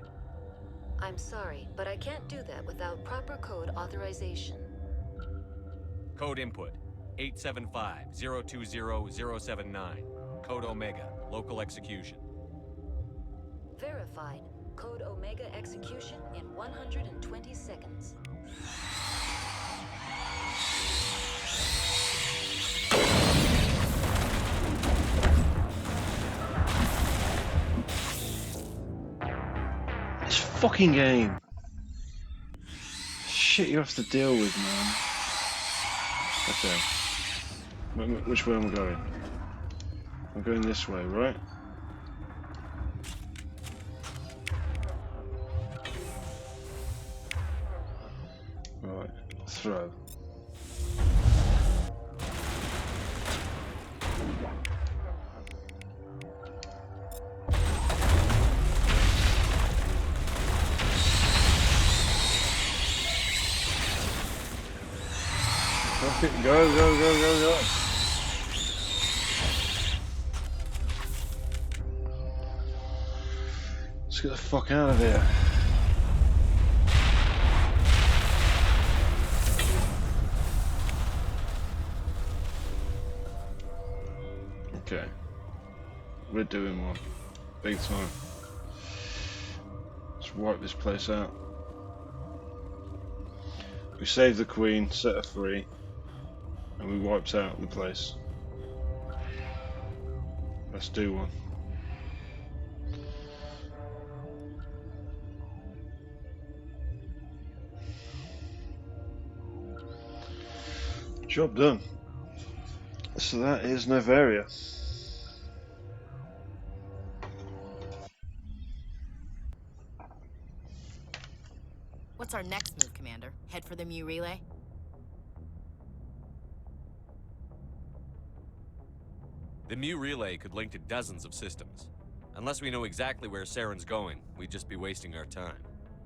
Speaker 3: I'm sorry, but I can't do that without proper code authorization.
Speaker 7: Code input 875-020-079. Code Omega, local execution.
Speaker 3: Verified. Code Omega execution in 120 seconds.
Speaker 1: This fucking game. Shit you have to deal with, man. Okay. Which way am I going? I'm going this way, right? Right, throw. Go, go, go, go, go. Let's get the fuck out of here. Okay. We're doing one. Big time. Let's wipe this place out. We saved the Queen, set her free, and we wiped out the place. Let's do one. Job done. So that is Noveria.
Speaker 2: What's our next move, Commander? Head for the Mu relay?
Speaker 7: The Mu relay could link to dozens of systems. Unless we know exactly where Saren's going, we'd just be wasting our time.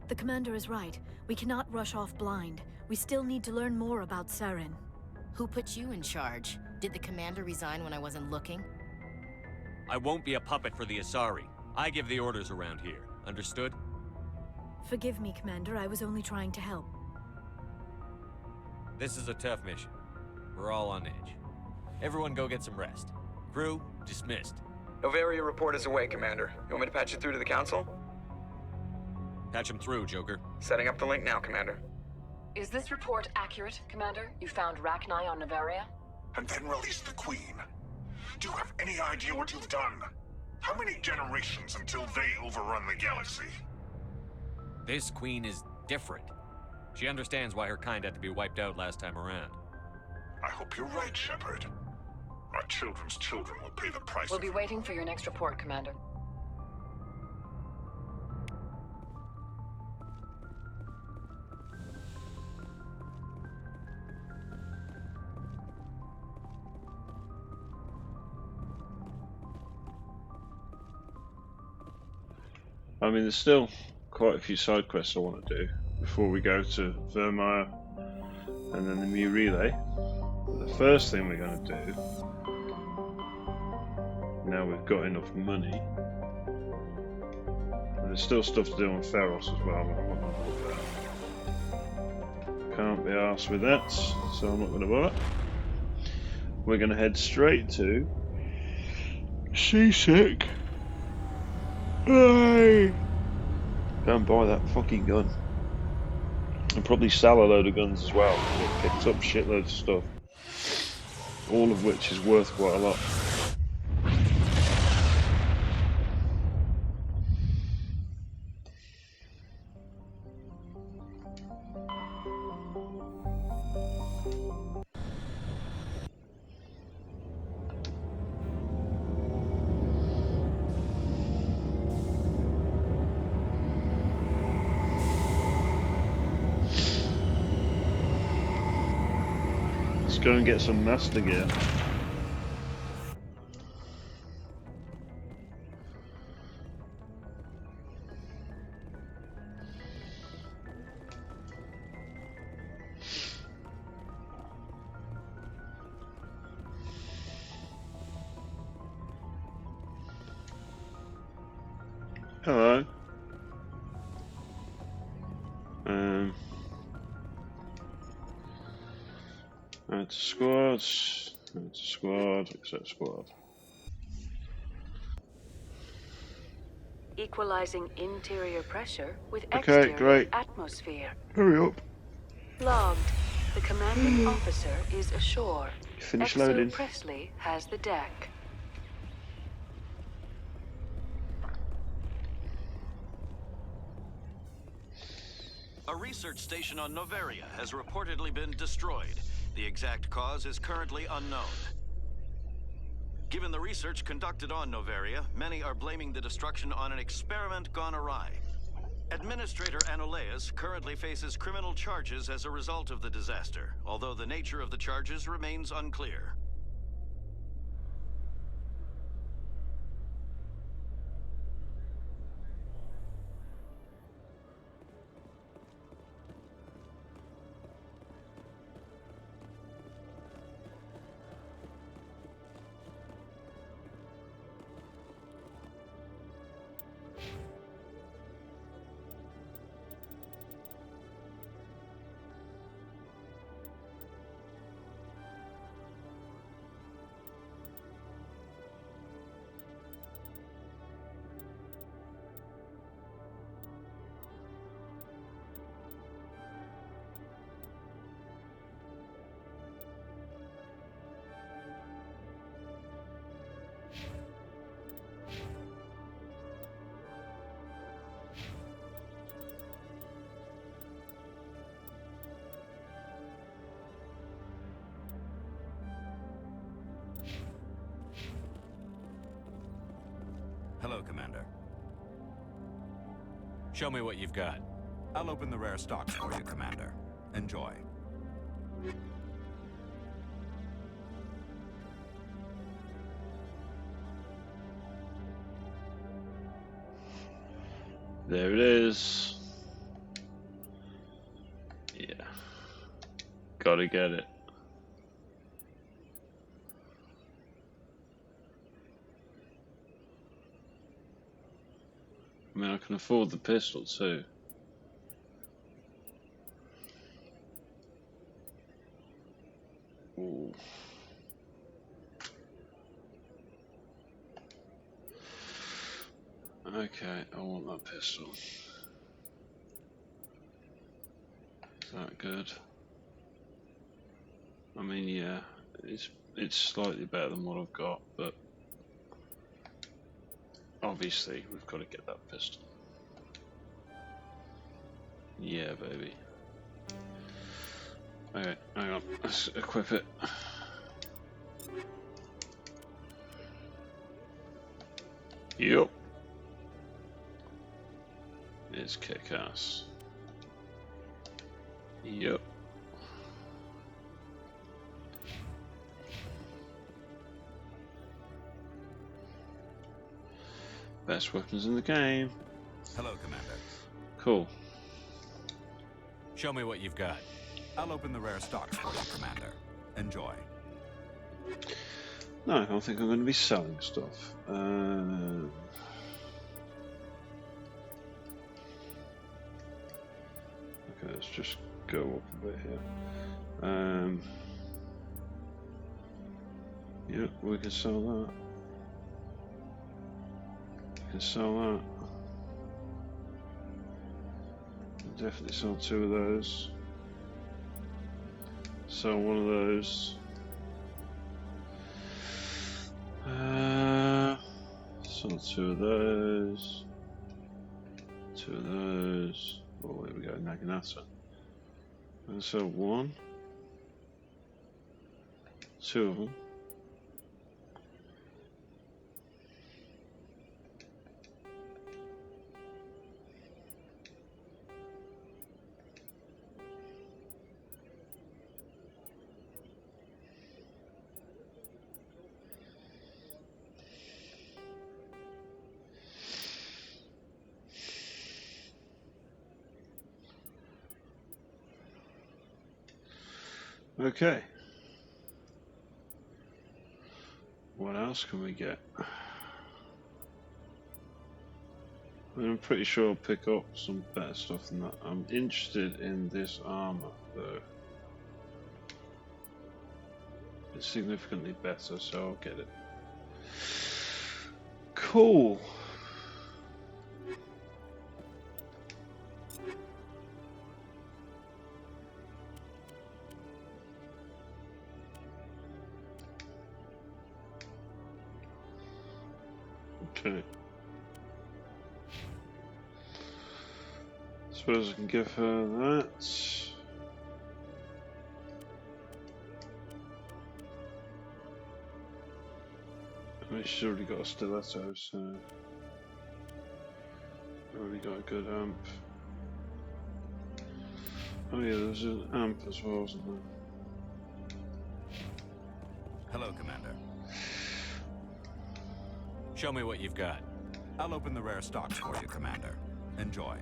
Speaker 6: The commander is right. We cannot rush off blind. We still need to learn more about Saren.
Speaker 2: Who put you in charge? Did the commander resign when I wasn't looking?
Speaker 7: I won't be a puppet for the Asari. I give the orders around here. Understood?
Speaker 6: Forgive me, Commander. I was only trying to help.
Speaker 7: This is a tough mission. We're all on edge. Everyone go get some rest. Crew, dismissed.
Speaker 15: Noveria report is away, Commander. You want me to patch you through to the Council?
Speaker 7: Patch him through, Joker.
Speaker 15: Setting up the link now, Commander.
Speaker 16: Is this report accurate, Commander? You found Rachni on Noveria?
Speaker 18: And then released the Queen. Do you have any idea what you've done? How many generations until they overrun the galaxy?
Speaker 7: This Queen is different. She understands why her kind had to be wiped out last time around.
Speaker 18: I hope you're right, Shepard. Our children's children will pay the price.
Speaker 16: We'll be waiting for your next report, Commander.
Speaker 1: I mean, there's still quite a few side quests I want to do before we go to Virmire and then the Mu relay. But the first thing we're going to do, now we've got enough money, and there's still stuff to do on Feros as well, but can't be arsed with that, so I'm not going to bother. We're going to head straight to Seasick. Hey! Go and buy that fucking gun. And probably sell a load of guns as well. It picked up shitloads of stuff. All of which is worth quite a lot. Go and get some master gear. Hello. Add to squad. Add to squad. Accept squad.
Speaker 3: Equalizing interior pressure with
Speaker 1: Okay,
Speaker 3: exterior
Speaker 1: great.
Speaker 3: atmosphere.
Speaker 1: Hurry up.
Speaker 3: Logged. The commanding officer is ashore.
Speaker 1: Finish
Speaker 3: Exo
Speaker 1: loading.
Speaker 3: Presley has the deck.
Speaker 11: A research station on Noveria has reportedly been destroyed. The exact cause is currently unknown. Given the research conducted on Noveria, many are blaming the destruction on an experiment gone awry. Administrator Anoleus currently faces criminal charges as a result of the disaster, although the nature of the charges remains unclear.
Speaker 19: Hello, Commander. Show me what you've got. I'll open the rare stocks for you, Commander. Enjoy.
Speaker 1: There it is. Yeah. Gotta get it. I mean, I can afford the pistol too. Ooh. Okay, I want that pistol. Is that good? I mean, yeah, it's slightly better than what I've got, but obviously we've got to get that pistol. Yeah, baby. Okay, hang on, let's equip it. Yup. It's kick-ass. Yup. Best weapons in the game.
Speaker 19: Hello, Commander.
Speaker 1: Cool.
Speaker 19: Show me what you've got. I'll open the rare stocks for you, Commander. Enjoy.
Speaker 1: No, I don't think I'm going to be selling stuff. Okay, let's just go up a bit here. Yeah, we can sell that. We can sell that. We'll definitely sell 2 of those. Sell 1 of those. Sell 2 of those. 2 of those. Oh, here we go, Naginata. And so 1. 2 of them. Okay. What else can we get? I'm pretty sure I'll pick up some better stuff than that. I'm interested in this armor, though. It's significantly better, so I'll get it. Cool. Okay. Suppose I can give her that. I mean, she's already got a stiletto, so already got a good amp. Oh yeah, there's an amp as well, wasn't there?
Speaker 19: Hello, Commander. Show me what you've got. I'll open the rare stocks for you, Commander. Enjoy.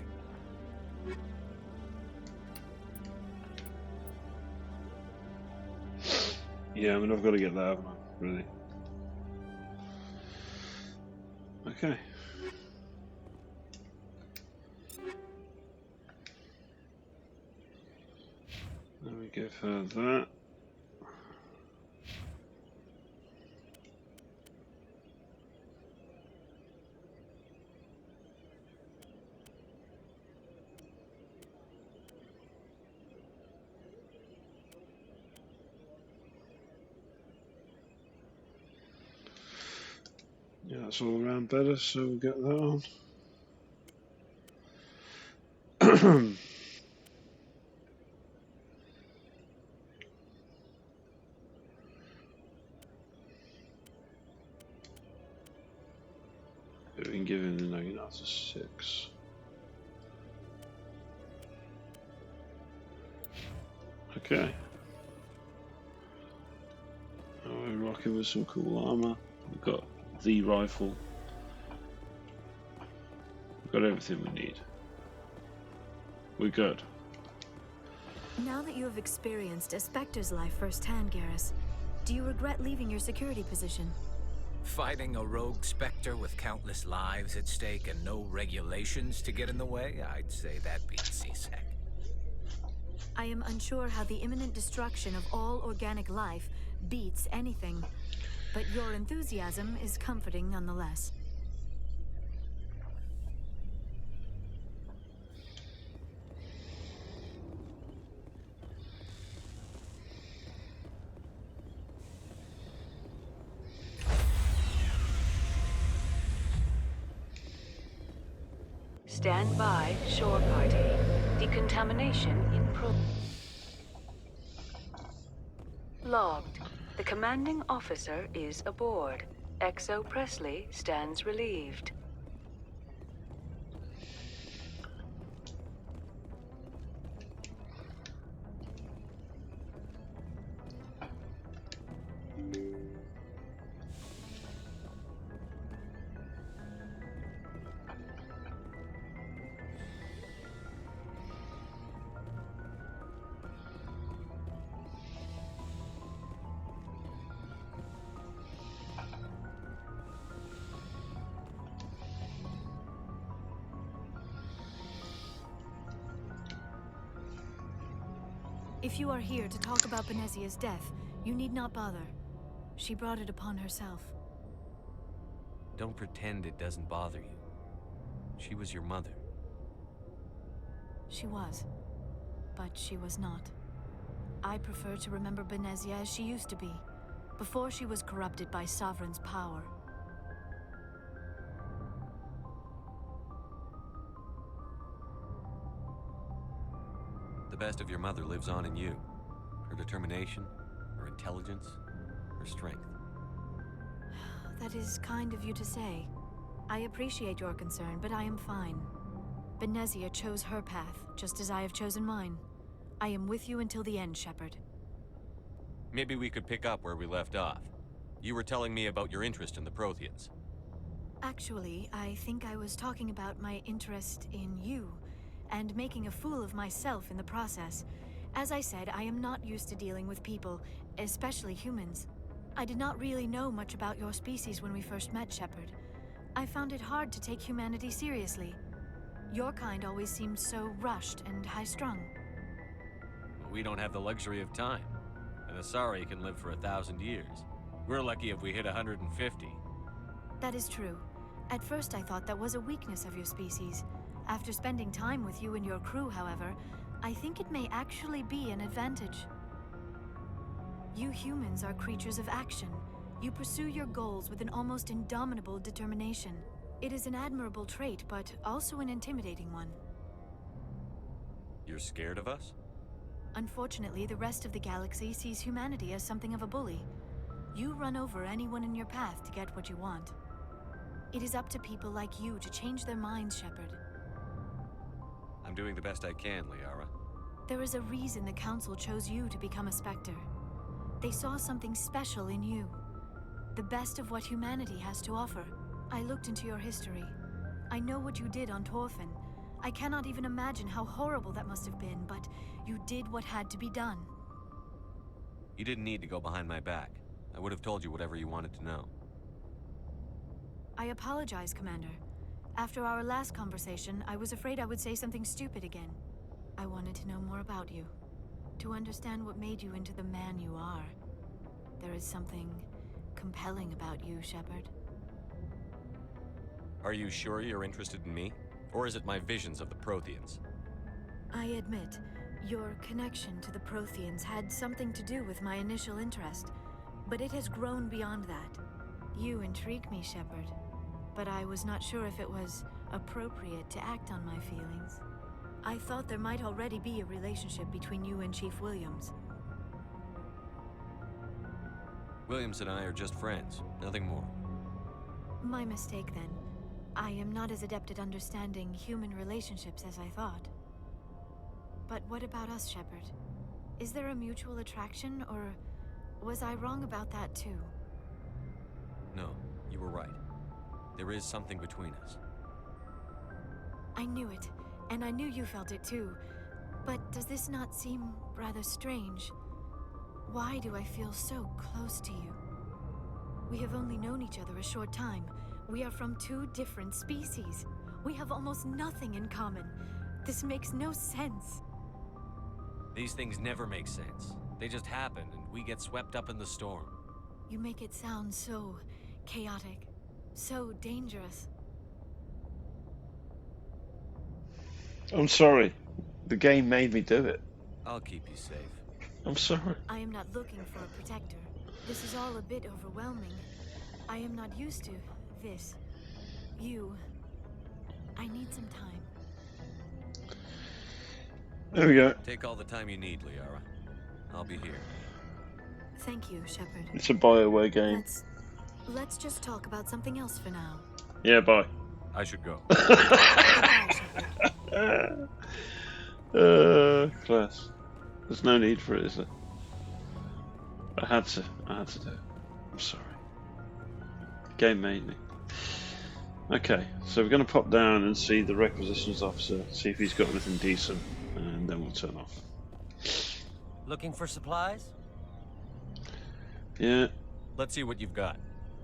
Speaker 1: Yeah, I mean, I've got to get that, haven't I? Really. Okay. Let me give her that. Yeah, that's all around better, so we'll get that on. We can give him the 9 out of 6. Okay. Now we're rocking with some cool armor. We've got the rifle. We've got everything we need. We're good.
Speaker 6: Now that you have experienced a Spectre's life firsthand, Garrus, do you regret leaving your security position?
Speaker 9: Fighting a rogue Spectre with countless lives at stake and no regulations to get in the way? I'd say that beats CSEC.
Speaker 6: I am unsure how the imminent destruction of all organic life beats anything, but your enthusiasm is comforting nonetheless.
Speaker 3: Stand by, shore party. Decontamination in progress. Logged. The commanding officer is aboard. XO Presley stands relieved.
Speaker 6: If you are here to talk about Benezia's death, you need not bother. She brought it upon herself.
Speaker 7: Don't pretend it doesn't bother you. She was your mother.
Speaker 6: She was, but she was not. I prefer to remember Benezia as she used to be, before she was corrupted by Sovereign's power.
Speaker 7: The best of your mother lives on in you. Her determination, her intelligence, her strength.
Speaker 6: That is kind of you to say. I appreciate your concern, but I am fine. Benezia chose her path, just as I have chosen mine. I am with you until the end, Shepard.
Speaker 7: Maybe we could pick up where we left off. You were telling me about your interest in the Protheans.
Speaker 6: Actually, I think I was talking about my interest in you, and making a fool of myself in the process. As I said, I am not used to dealing with people, especially humans. I did not really know much about your species when we first met, Shepard. I found it hard to take humanity seriously. Your kind always seemed so rushed and high-strung.
Speaker 7: We don't have the luxury of time. An Asari can live for 1,000 years. We're lucky if we hit 150.
Speaker 6: That is true. At first I thought that was a weakness of your species. After spending time with you and your crew, however, I think it may actually be an advantage. You humans are creatures of action. You pursue your goals with an almost indomitable determination. It is an admirable trait, but also an intimidating one.
Speaker 7: You're scared of us?
Speaker 6: Unfortunately, the rest of the galaxy sees humanity as something of a bully. You run over anyone in your path to get what you want. It is up to people like you to change their minds, Shepard.
Speaker 7: I'm doing the best I can, Liara.
Speaker 6: There is a reason the Council chose you to become a Spectre. They saw something special in you. The best of what humanity has to offer. I looked into your history. I know what you did on Torfin. I cannot even imagine how horrible that must have been, but you did what had to be done.
Speaker 7: You didn't need to go behind my back. I would have told you whatever you wanted to know.
Speaker 6: I apologize, Commander. After our last conversation, I was afraid I would say something stupid again. I wanted to know more about you. To understand what made you into the man you are. There is something compelling about you, Shepard.
Speaker 7: Are you sure you're interested in me? Or is it my visions of the Protheans?
Speaker 6: I admit, your connection to the Protheans had something to do with my initial interest, but it has grown beyond that. You intrigue me, Shepard, but I was not sure if it was appropriate to act on my feelings. I thought there might already be a relationship between you and Chief Williams.
Speaker 7: Williams and I are just friends, nothing more.
Speaker 6: My mistake, then. I am not as adept at understanding human relationships as I thought. But what about us, Shepard? Is there a mutual attraction, or was I wrong about that too?
Speaker 7: No, you were right. There is something between us.
Speaker 6: I knew it, and I knew you felt it too. But does this not seem rather strange? Why do I feel so close to you? We have only known each other a short time. We are from two different species. We have almost nothing in common. This makes no sense.
Speaker 7: These things never make sense. They just happen, and we get swept up in the storm.
Speaker 6: You make it sound so chaotic, so dangerous.
Speaker 1: I'm sorry. The game made me do it.
Speaker 7: I'll keep you safe.
Speaker 1: I'm sorry.
Speaker 6: I am not looking for a protector. This is all a bit overwhelming. I am not used to this. I need some time.
Speaker 1: There we go.
Speaker 7: Take all the time you need, Liara. I'll be here.
Speaker 6: Thank you, Shepard.
Speaker 1: It's a BioWare game.
Speaker 6: Let's just talk about something else for now.
Speaker 1: Yeah, bye.
Speaker 7: I should go.
Speaker 1: Class. There's no need for it, is there? I had to do it. I'm sorry. The game made me. Okay, so we're going to pop down and see the requisitions officer, see if he's got anything decent, and then we'll turn off.
Speaker 8: Looking for supplies?
Speaker 1: Yeah.
Speaker 7: Let's see what you've got.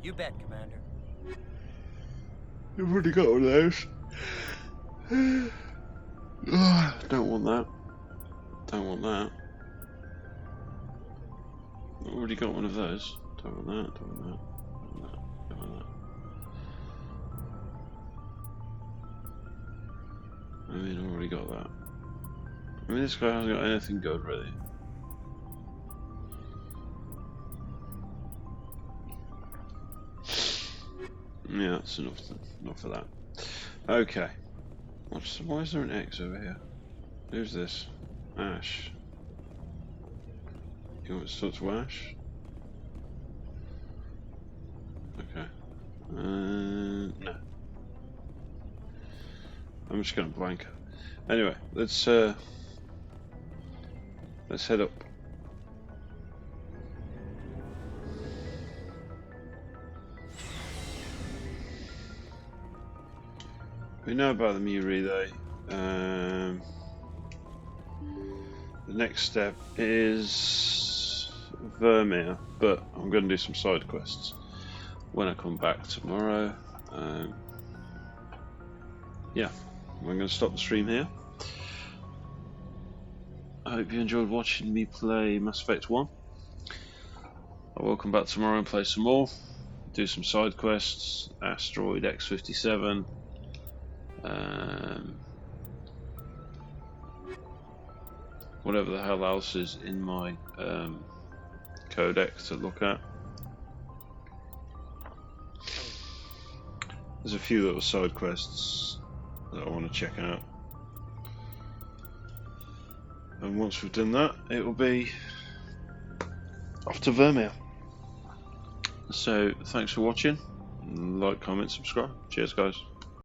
Speaker 8: You bet, Commander.
Speaker 1: You've already got one of those. Don't want that. Don't want that. I've already got one of those. Don't want that, don't want that. Don't want that, don't want that. I mean, I've already got that. I mean, this guy hasn't got anything good, really. Yeah, that's enough for that. Okay. Why is there an X over here? Who's this? Ash. You want to talk to Ash? Okay. No. I'm just gonna blank her. Anyway, let's head up. We know about the Mu Relay. The next step is Vermeer, but I'm going to do some side quests when I come back tomorrow. Yeah, I'm going to stop the stream here. I hope you enjoyed watching me play Mass Effect 1. I will come back tomorrow and play some more, do some side quests, Asteroid X-57, whatever the hell else is in my codex to look at. There's a few little side quests that I want to check out, and once we've done that, it will be off to Vermeer. So thanks for watching. Like, comment, subscribe. Cheers guys.